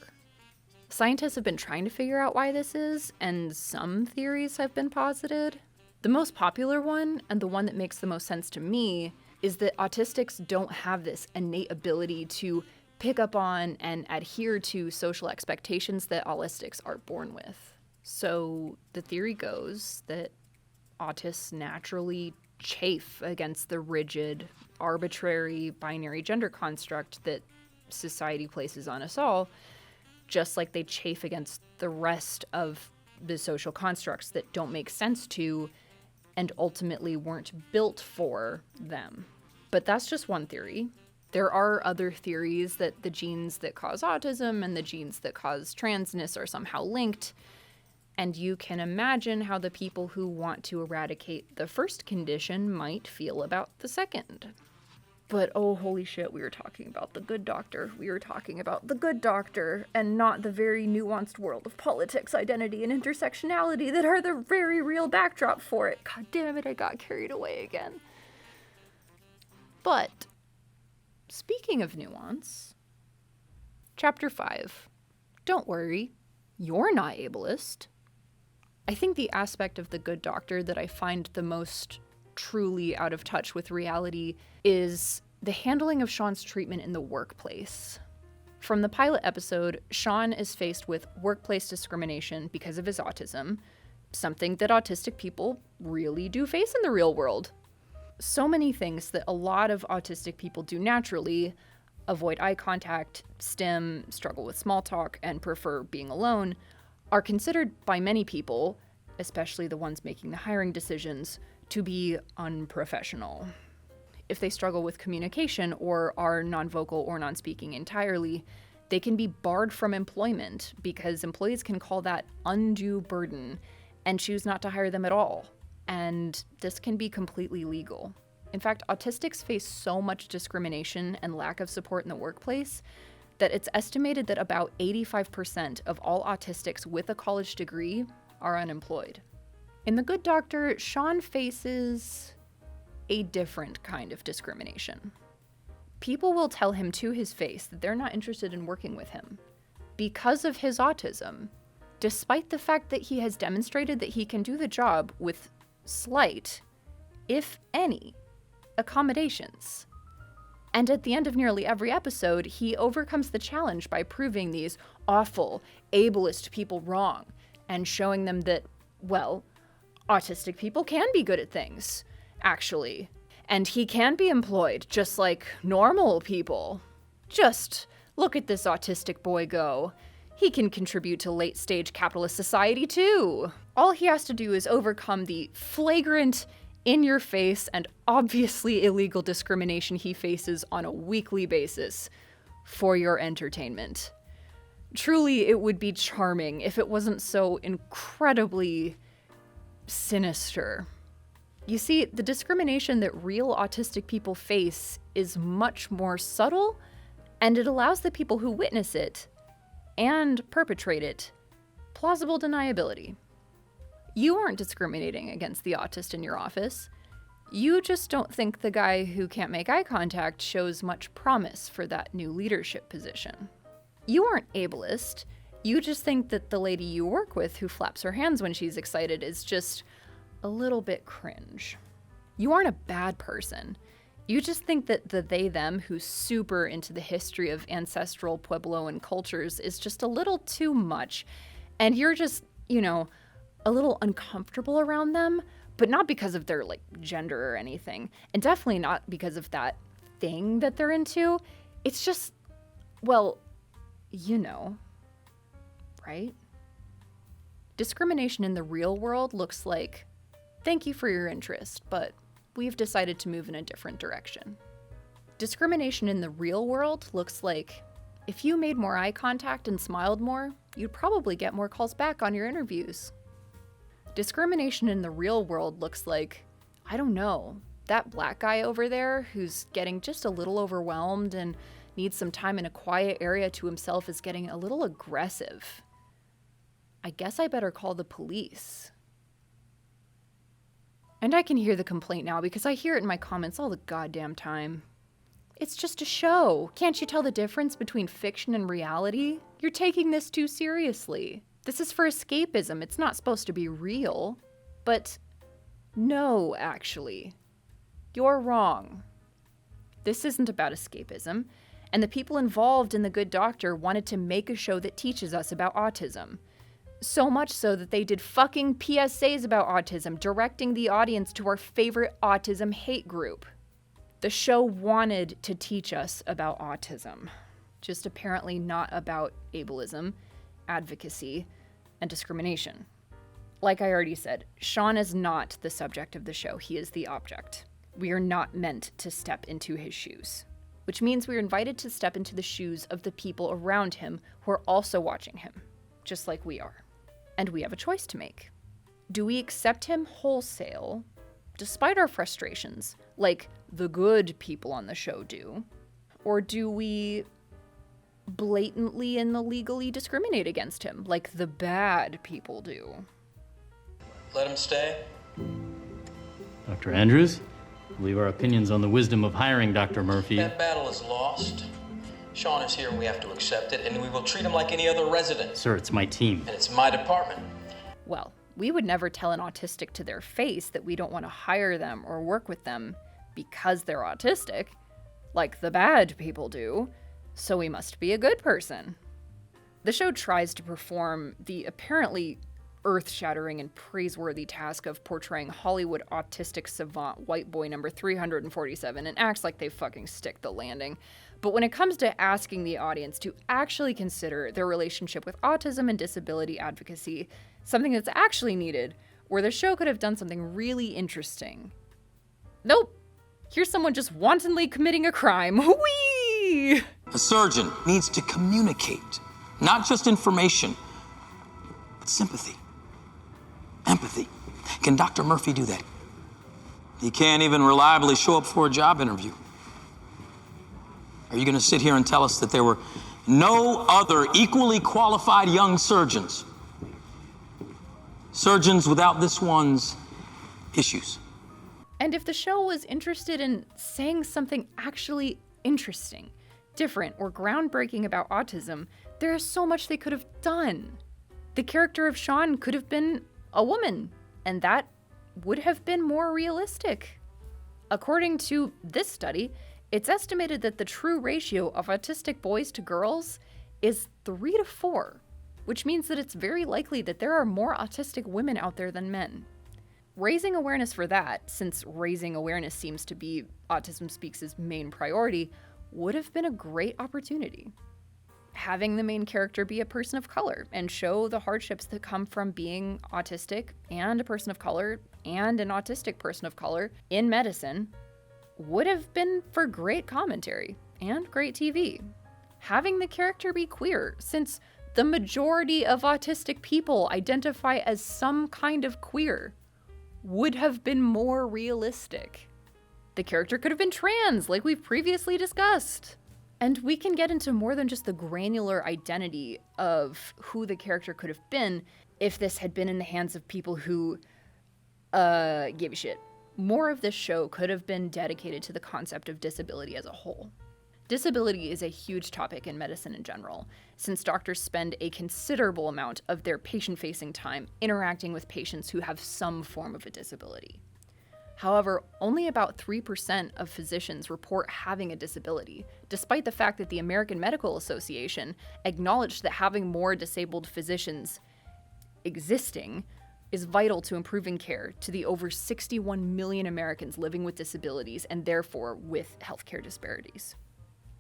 Scientists have been trying to figure out why this is, and some theories have been posited. The most popular one, and the one that makes the most sense to me, is that autistics don't have this innate ability to pick up on and adhere to social expectations that allistics are born with. So the theory goes that autists naturally chafe against the rigid, arbitrary binary gender construct that society places on us all, just like they chafe against the rest of the social constructs that don't make sense to and ultimately weren't built for them. But that's just one theory. There are other theories that the genes that cause autism and the genes that cause transness are somehow linked, and you can imagine how the people who want to eradicate the first condition might feel about the second. But oh, holy shit, we were talking about the good doctor. We were talking about the good doctor and not the very nuanced world of politics, identity, and intersectionality that are the very real backdrop for it. God damn it, I got carried away again. But speaking of nuance, Chapter 5. Don't worry, you're not ableist. I think the aspect of the good doctor that I find the most truly out of touch with reality is the handling of Sean's treatment in the workplace. From the pilot episode, Sean is faced with workplace discrimination because of his autism, something that autistic people really do face in the real world. So many things that a lot of autistic people do naturally, avoid eye contact, stim, struggle with small talk, and prefer being alone, are considered by many people, especially the ones making the hiring decisions, to be unprofessional. If they struggle with communication or are non-vocal or non-speaking entirely, they can be barred from employment because employees can call that undue burden and choose not to hire them at all. And this can be completely legal. In fact, autistics face so much discrimination and lack of support in the workplace that it's estimated that about 85% of all autistics with a college degree are unemployed. In The Good Doctor, Sean faces a different kind of discrimination. People will tell him to his face that they're not interested in working with him because of his autism, despite the fact that he has demonstrated that he can do the job with slight, if any, accommodations. And at the end of nearly every episode, he overcomes the challenge by proving these awful, ableist people wrong and showing them that, well, autistic people can be good at things, actually. And he can be employed just like normal people. Just look at this autistic boy go. He can contribute to late-stage capitalist society too. All he has to do is overcome the flagrant, in-your-face, and obviously illegal discrimination he faces on a weekly basis for your entertainment. Truly, it would be charming if it wasn't so incredibly sinister. You see, the discrimination that real autistic people face is much more subtle, and it allows the people who witness it and perpetrate it plausible deniability. You aren't discriminating against the autist in your office. You just don't think the guy who can't make eye contact shows much promise for that new leadership position. You aren't ableist. You just think that the lady you work with who flaps her hands when she's excited is just a little bit cringe. You aren't a bad person. You just think that the they-them who's super into the history of ancestral Puebloan cultures is just a little too much, and you're just, a little uncomfortable around them, but not because of their, gender or anything, and definitely not because of that thing that they're into. It's just, well, right? Discrimination in the real world looks like, thank you for your interest, but we've decided to move in a different direction. Discrimination in the real world looks like, If you made more eye contact and smiled more, you'd probably get more calls back on your interviews. Discrimination in the real world looks like, I don't know, that black guy over there who's getting just a little overwhelmed and needs some time in a quiet area to himself is getting a little aggressive. I guess I better call the police. And I can hear the complaint now because I hear it in my comments all the goddamn time. It's just a show. Can't you tell the difference between fiction and reality? You're taking this too seriously. This is for escapism. It's not supposed to be real. But no, actually. You're wrong. This isn't about escapism, and the people involved in The Good Doctor wanted to make a show that teaches us about autism. So much so that they did fucking PSAs about autism, directing the audience to our favorite autism hate group. The show wanted to teach us about autism, just apparently not about ableism, advocacy, and discrimination. Like I already said, Sean is not the subject of the show, he is the object. We are not meant to step into his shoes, which means we are invited to step into the shoes of the people around him who are also watching him, just like we are. And we have a choice to make. Do we accept him wholesale, despite our frustrations, like the good people on the show do? Or do we blatantly and illegally discriminate against him, like the bad people do? Let him stay. Dr. Andrews, leave our opinions on the wisdom of hiring Dr. Murphy. That battle is lost. Sean is here and we have to accept it, and we will treat him like any other resident. Sir, it's my team. And it's my department. Well, we would never tell an autistic to their face that we don't want to hire them or work with them because they're autistic, like the bad people do, so we must be a good person. The show tries to perform the apparently earth-shattering and praiseworthy task of portraying Hollywood autistic savant white boy number 347 and acts like they fucking stick the landing. But when it comes to asking the audience to actually consider their relationship with autism and disability advocacy, something that's actually needed, where the show could have done something really interesting. Nope. Here's someone just wantonly committing a crime. Whee! A surgeon needs to communicate, not just information, but sympathy, empathy. Can Dr. Murphy do that? He can't even reliably show up for a job interview. Are you going to sit here and tell us that there were no other equally qualified young surgeons? Surgeons without this one's issues. And if the show was interested in saying something actually interesting, different, or groundbreaking about autism, there is so much they could have done. The character of Sean could have been a woman, and that would have been more realistic. According to this study, it's estimated that the true ratio of autistic boys to girls is 3 to 4, which means that it's very likely that there are more autistic women out there than men. Raising awareness for that, since raising awareness seems to be Autism Speaks' main priority, would have been a great opportunity. Having the main character be a person of color and show the hardships that come from being autistic and a person of color and an autistic person of color in medicine would have been for great commentary and great TV. Having the character be queer, since the majority of autistic people identify as some kind of queer, would have been more realistic. The character could have been trans, like we've previously discussed. And we can get into more than just the granular identity of who the character could have been if this had been in the hands of people who gave a shit. More of this show could have been dedicated to the concept of disability as a whole. Disability is a huge topic in medicine in general, since doctors spend a considerable amount of their patient-facing time interacting with patients who have some form of a disability. However, only about 3% of physicians report having a disability, despite the fact that the American Medical Association acknowledged that having more disabled physicians existing is vital to improving care to the over 61 million Americans living with disabilities and therefore with healthcare disparities.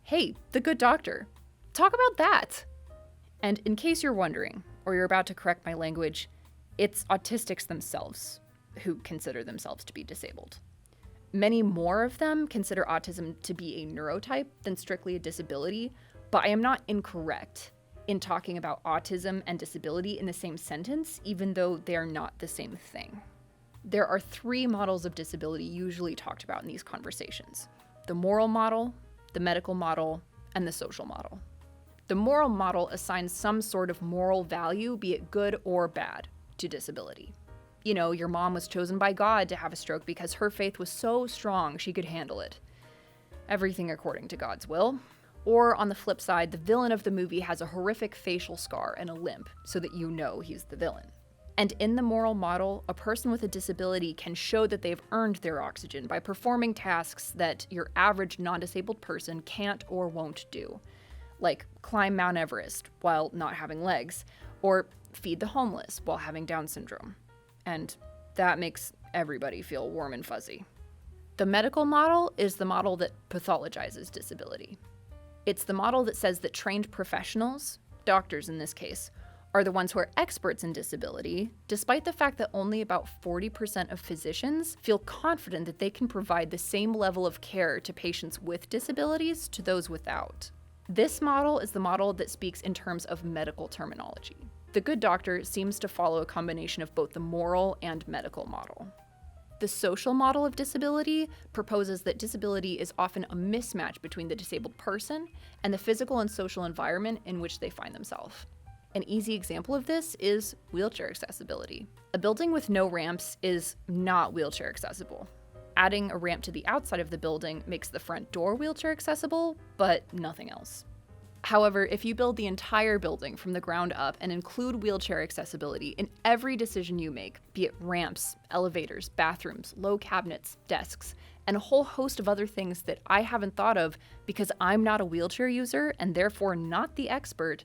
Hey, The Good Doctor. Talk about that. And in case you're wondering, or you're about to correct my language, it's autistics themselves who consider themselves to be disabled. Many more of them consider autism to be a neurotype than strictly a disability, But I am not incorrect in talking about autism and disability in the same sentence, even though they are not the same thing. There are 3 models of disability usually talked about in these conversations: the moral model, the medical model, and the social model. The moral model assigns some sort of moral value, be it good or bad, to disability. You know, your mom was chosen by God to have a stroke because her faith was so strong she could handle it. Everything according to God's will. Or on the flip side, the villain of the movie has a horrific facial scar and a limp so that you know he's the villain. And in the moral model, a person with a disability can show that they've earned their oxygen by performing tasks that your average non-disabled person can't or won't do, like climb Mount Everest while not having legs, or feed the homeless while having Down syndrome. And that makes everybody feel warm and fuzzy. The medical model is the model that pathologizes disability. It's the model that says that trained professionals, doctors in this case, are the ones who are experts in disability, despite the fact that only about 40% of physicians feel confident that they can provide the same level of care to patients with disabilities to those without. This model is the model that speaks in terms of medical terminology. The good doctor seems to follow a combination of both the moral and medical model. The social model of disability proposes that disability is often a mismatch between the disabled person and the physical and social environment in which they find themselves. An easy example of this is wheelchair accessibility. A building with no ramps is not wheelchair accessible. Adding a ramp to the outside of the building makes the front door wheelchair accessible, but nothing else. However, if you build the entire building from the ground up and include wheelchair accessibility in every decision you make, be it ramps, elevators, bathrooms, low cabinets, desks, and a whole host of other things that I haven't thought of because I'm not a wheelchair user and therefore not the expert,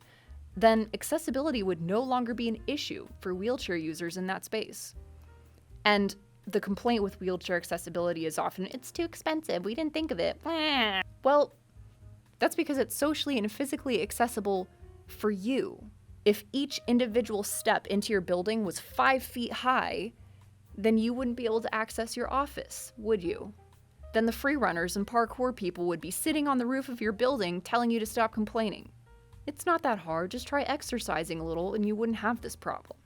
then accessibility would no longer be an issue for wheelchair users in that space. And the complaint with wheelchair accessibility is often, it's too expensive, we didn't think of it. Well, that's because it's socially and physically accessible for you. If each individual step into your building was 5 feet high, then you wouldn't be able to access your office, would you? Then the free runners and parkour people would be sitting on the roof of your building telling you to stop complaining. It's not that hard, just try exercising a little and you wouldn't have this problem.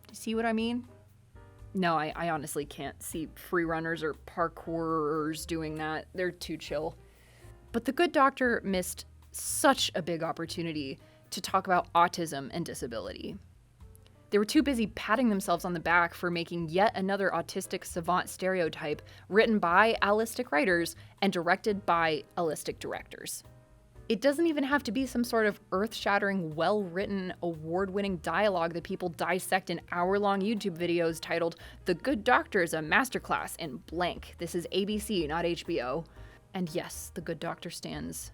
Do you see what I mean? No, I honestly can't see free runners or parkourers doing that. They're too chill. But the good doctor missed such a big opportunity to talk about autism and disability. They were too busy patting themselves on the back for making yet another autistic savant stereotype written by allistic writers and directed by allistic directors. It doesn't even have to be some sort of earth-shattering, well-written, award-winning dialogue that people dissect in hour-long YouTube videos titled, "The Good Doctor is a Masterclass in blank. This is ABC, not HBO." And yes, The Good Doctor stands.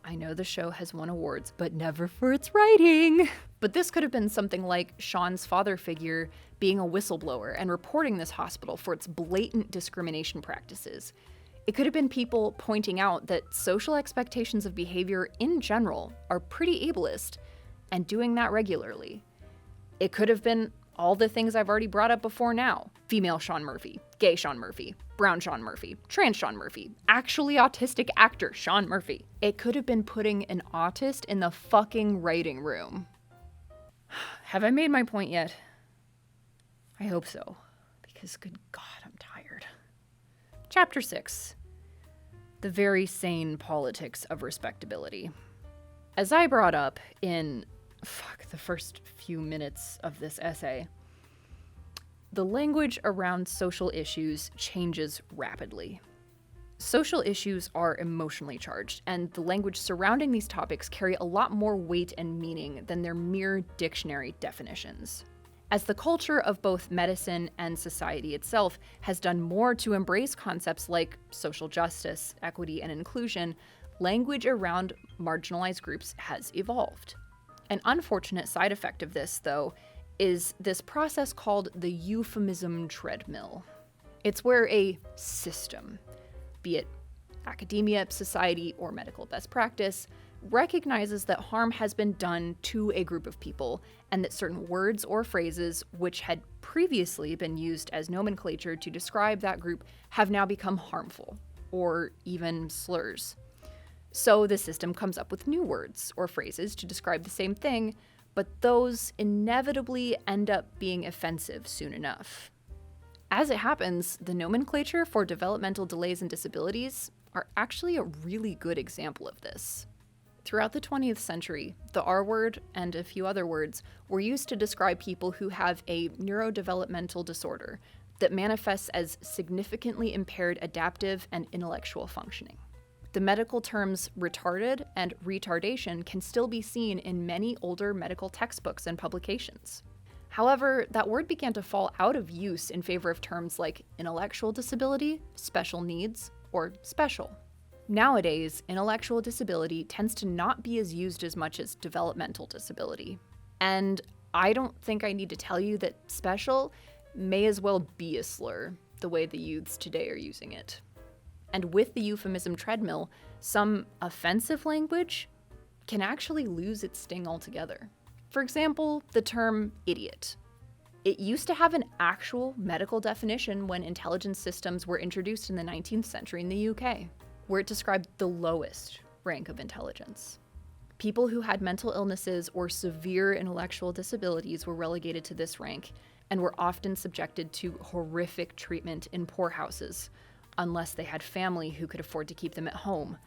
I know the show has won awards, but never for its writing. But this could have been something like Sean's father figure being a whistleblower and reporting this hospital for its blatant discrimination practices. It could have been people pointing out that social expectations of behavior in general are pretty ableist and doing that regularly. It could have been all the things I've already brought up before now. Female Sean Murphy, gay Sean Murphy, brown Sean Murphy, trans Sean Murphy, actually autistic actor Sean Murphy. It could have been putting an autist in the fucking writing room. Have I made my point yet? I hope so, because good God, I'm tired. Chapter 6. The very sane politics of respectability. As I brought up in the first few minutes of this essay, the language around social issues changes rapidly. Social issues are emotionally charged, and the language surrounding these topics carry a lot more weight and meaning than their mere dictionary definitions. As the culture of both medicine and society itself has done more to embrace concepts like social justice, equity, and inclusion, language around marginalized groups has evolved. An unfortunate side effect of this, though, is this process called the euphemism treadmill. It's where a system, be it academia, society, or medical best practice, recognizes that harm has been done to a group of people and that certain words or phrases which had previously been used as nomenclature to describe that group have now become harmful or even slurs. So the system comes up with new words or phrases to describe the same thing, but those inevitably end up being offensive soon enough. As it happens, the nomenclature for developmental delays and disabilities are actually a really good example of this. Throughout the 20th century, the R word and a few other words were used to describe people who have a neurodevelopmental disorder that manifests as significantly impaired adaptive and intellectual functioning. The medical terms retarded and retardation can still be seen in many older medical textbooks and publications. However, that word began to fall out of use in favor of terms like intellectual disability, special needs, or special. Nowadays, intellectual disability tends to not be as used as much as developmental disability. And I don't think I need to tell you that special may as well be a slur, the way the youths today are using it. And with the euphemism treadmill, some offensive language can actually lose its sting altogether. For example, the term idiot. It used to have an actual medical definition when intelligence systems were introduced in the 19th century in the UK, where it described the lowest rank of intelligence. People who had mental illnesses or severe intellectual disabilities were relegated to this rank and were often subjected to horrific treatment in poorhouses, unless they had family who could afford to keep them at home.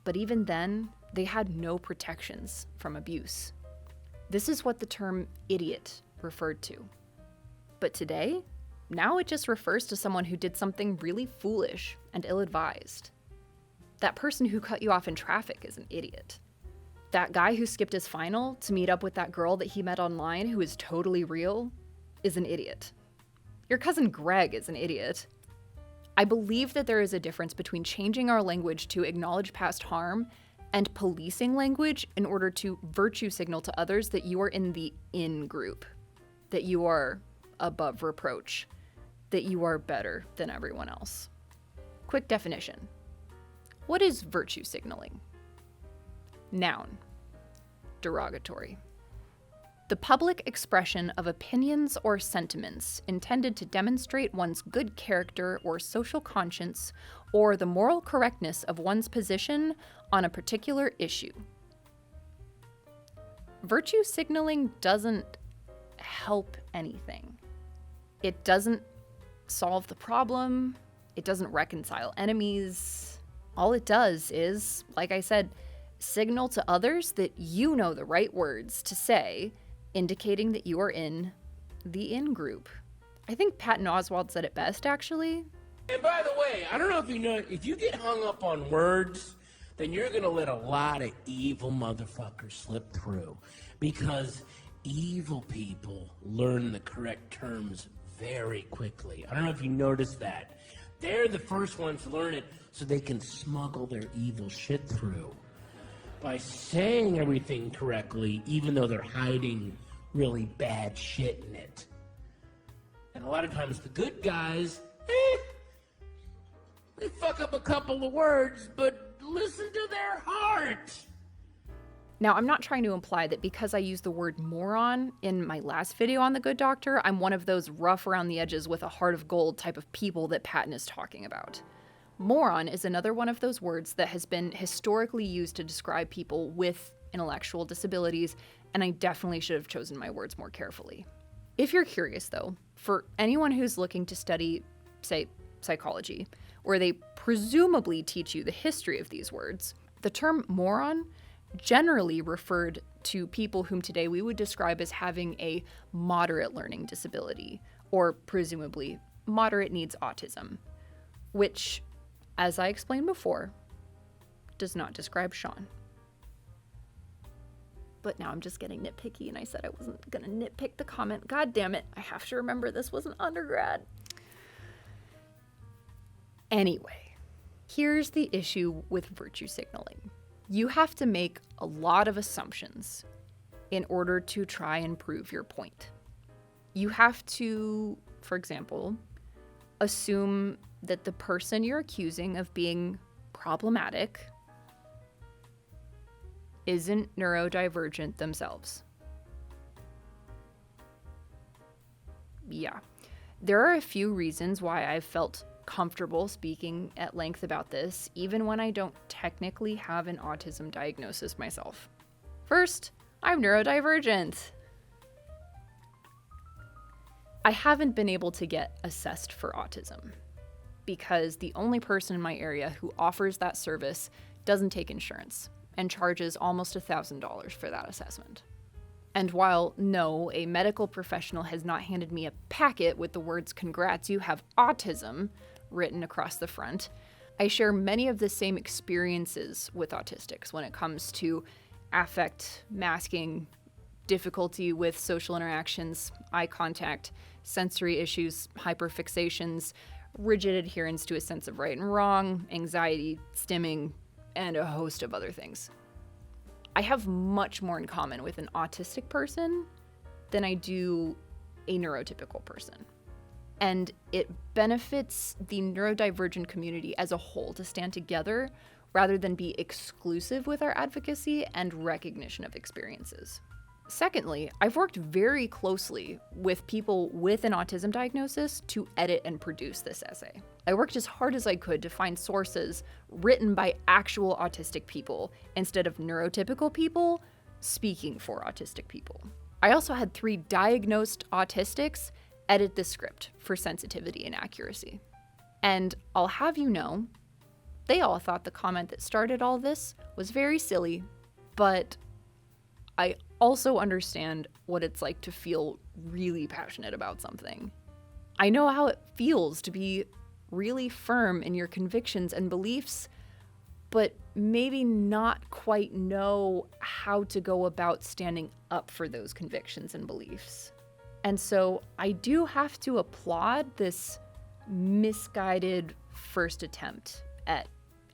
But even then, they had no protections from abuse. This is what the term idiot referred to. But today, now it just refers to someone who did something really foolish and ill-advised. That person who cut you off in traffic is an idiot. That guy who skipped his final to meet up with that girl that he met online who is totally real is an idiot. Your cousin Greg is an idiot. I believe that there is a difference between changing our language to acknowledge past harm and policing language in order to virtue signal to others that you are in the in group, that you are above reproach, that you are better than everyone else. Quick definition. What is virtue signaling? Noun. Derogatory. The public expression of opinions or sentiments intended to demonstrate one's good character or social conscience or the moral correctness of one's position on a particular issue. Virtue signaling doesn't help anything. It doesn't solve the problem. It doesn't reconcile enemies. All it does is, like I said, signal to others that you know the right words to say, indicating that you are in the in group. I think Patton Oswalt said it best, actually. And by the way, I don't know if you know, if you get hung up on words, then you're gonna let a lot of evil motherfuckers slip through. Because evil people learn the correct terms very quickly. I don't know if you noticed that. They're the first ones to learn it so they can smuggle their evil shit through. By saying everything correctly, even though they're hiding really bad shit in it. And a lot of times the good guys, they fuck up a couple of words, but listen to their heart. Now, I'm not trying to imply that because I used the word moron in my last video on The Good Doctor, I'm one of those rough around the edges with a heart of gold type of people that Patton is talking about. Moron is another one of those words that has been historically used to describe people with intellectual disabilities, and I definitely should have chosen my words more carefully. If you're curious, though, for anyone who's looking to study, say, psychology, where they presumably teach you the history of these words, the term moron generally referred to people whom today we would describe as having a moderate learning disability, or presumably moderate needs autism, which, as I explained before, does not describe Sean. But now I'm just getting nitpicky, and I said I wasn't gonna nitpick the comment. God damn it, I have to remember this was an undergrad. Anyway, here's the issue with virtue signaling. You have to make a lot of assumptions in order to try and prove your point. You have to, for example, assume that the person you're accusing of being problematic isn't neurodivergent themselves. Yeah, there are a few reasons why I've felt comfortable speaking at length about this, even when I don't technically have an autism diagnosis myself. First, I'm neurodivergent. I haven't been able to get assessed for autism because the only person in my area who offers that service doesn't take insurance and charges almost $1,000 for that assessment. And while no, a medical professional has not handed me a packet with the words "Congrats, you have autism" written across the front, I share many of the same experiences with autistics when it comes to affect masking, difficulty with social interactions, eye contact, sensory issues, hyperfixations, rigid adherence to a sense of right and wrong, anxiety, stimming, and a host of other things. I have much more in common with an autistic person than I do a neurotypical person. And it benefits the neurodivergent community as a whole to stand together rather than be exclusive with our advocacy and recognition of experiences. Secondly, I've worked very closely with people with an autism diagnosis to edit and produce this essay. I worked as hard as I could to find sources written by actual autistic people instead of neurotypical people speaking for autistic people. I also had 3 diagnosed autistics edit the script for sensitivity and accuracy. And I'll have you know, they all thought the comment that started all this was very silly, but I also understand what it's like to feel really passionate about something. I know how it feels to be really firm in your convictions and beliefs, but maybe not quite know how to go about standing up for those convictions and beliefs. And so I do have to applaud this misguided first attempt at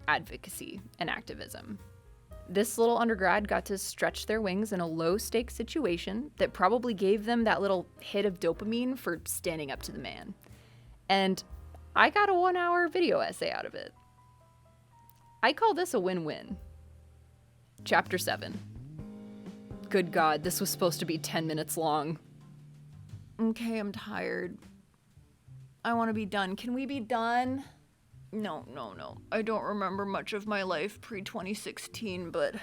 advocacy and activism. This little undergrad got to stretch their wings in a low-stakes situation that probably gave them that little hit of dopamine for standing up to the man. And I got a 1-hour video essay out of it. I call this a win-win. Chapter 7. Good God, this was supposed to be 10 minutes long. Okay, I'm tired. I want to be done. Can we be done? No. I don't remember much of my life pre-2016, but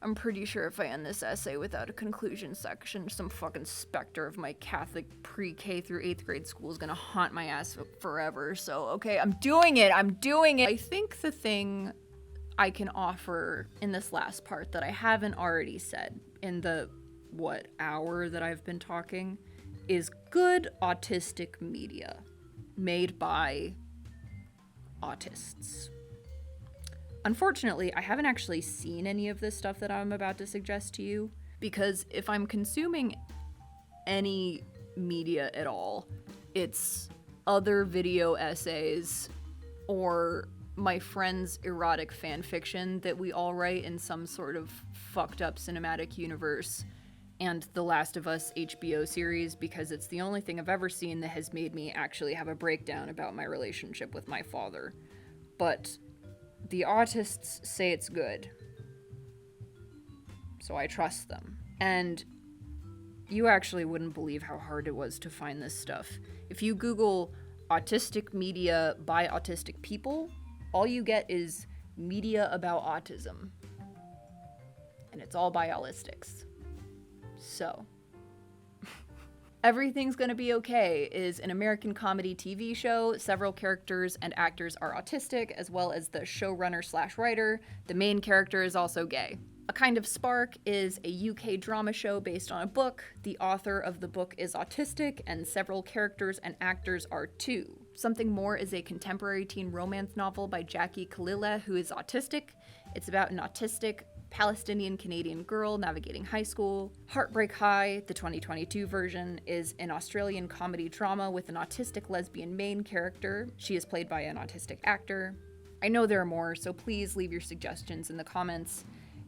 I'm pretty sure if I end this essay without a conclusion section, some fucking specter of my Catholic pre-K through 8th grade school is gonna haunt my ass forever. So, okay, I'm doing it. I think the thing I can offer in this last part that I haven't already said in the, hour that I've been talking is good autistic media made by autists. Unfortunately, I haven't actually seen any of this stuff that I'm about to suggest to you, because if I'm consuming any media at all, it's other video essays or my friend's erotic fan fiction that we all write in some sort of fucked up cinematic universe, and The Last of Us HBO series, because it's the only thing I've ever seen that has made me actually have a breakdown about my relationship with my father. But the autists say it's good, so I trust them. And you actually wouldn't believe how hard it was to find this stuff. If you Google autistic media by autistic people, all you get is media about autism. And it's all by Allistics. So, Everything's Gonna Be Okay is an American comedy TV show. Several characters and actors are autistic, as well as the showrunner/writer. The main character is also gay. A Kind of Spark is a UK drama show based on a book. The author of the book is autistic, and several characters and actors are too. Something More is a contemporary teen romance novel by Jackie Kalila, who is autistic. It's about an autistic Palestinian-Canadian girl navigating high school. Heartbreak High, the 2022 version, is an Australian comedy drama with an autistic lesbian main character. She is played by an autistic actor. I know there are more, so please leave your suggestions in the comments.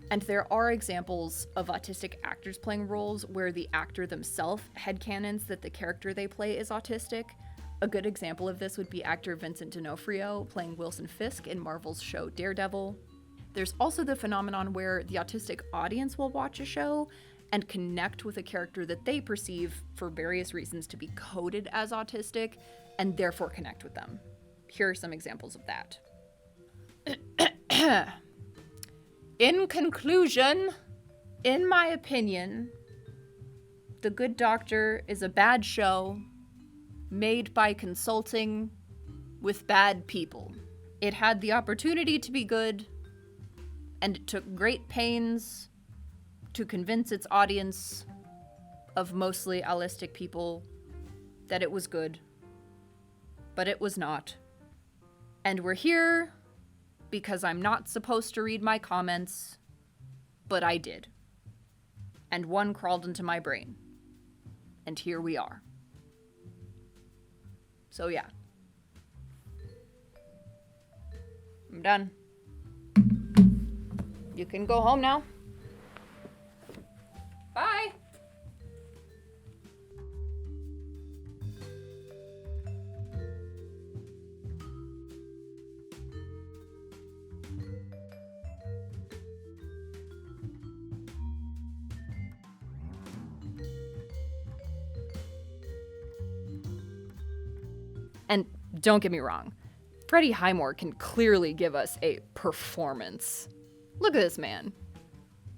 And there are examples of autistic actors playing roles where the actor themselves headcanons that the character they play is autistic. A good example of this would be actor Vincent D'Onofrio playing Wilson Fisk in Marvel's show Daredevil. There's also the phenomenon where the autistic audience will watch a show and connect with a character that they perceive, for various reasons, to be coded as autistic, and therefore connect with them. here are some examples of that. In conclusion, in my opinion, The Good Doctor is a bad show made by consulting with bad people. It had the opportunity to be good, and it took great pains to convince its audience of mostly allistic people that it was good. But it was not. And we're here because I'm not supposed to read my comments, but I did. And one crawled into my brain. And here we are. So yeah. I'm done. You can go home now. Bye. And don't get me wrong, Freddie Highmore can clearly give us a performance. Look at this man.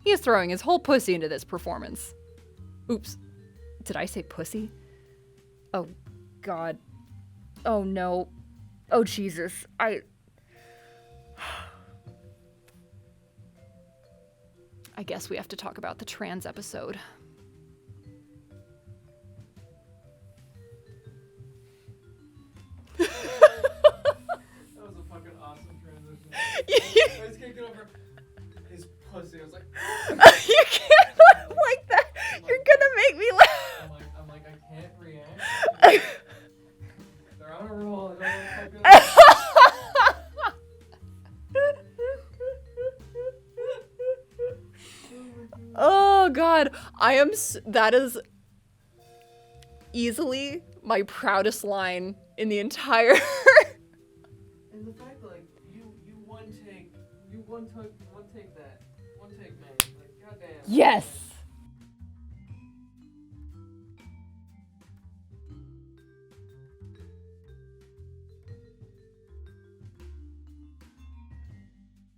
He is throwing his whole pussy into this performance. Oops. Did I say pussy? Oh, God. Oh, no. Oh, Jesus. I guess we have to talk about the trans episode. That was a fucking awesome transition. I just can't get over his pussy. I was like, you can't laugh like that. You're gonna make me laugh. I'm like, I can't react. They're on a roll. I don't know if Oh God, that is easily my proudest line in the entire. And the fact that, like, you one take that, one take man, like, goddamn. Yes.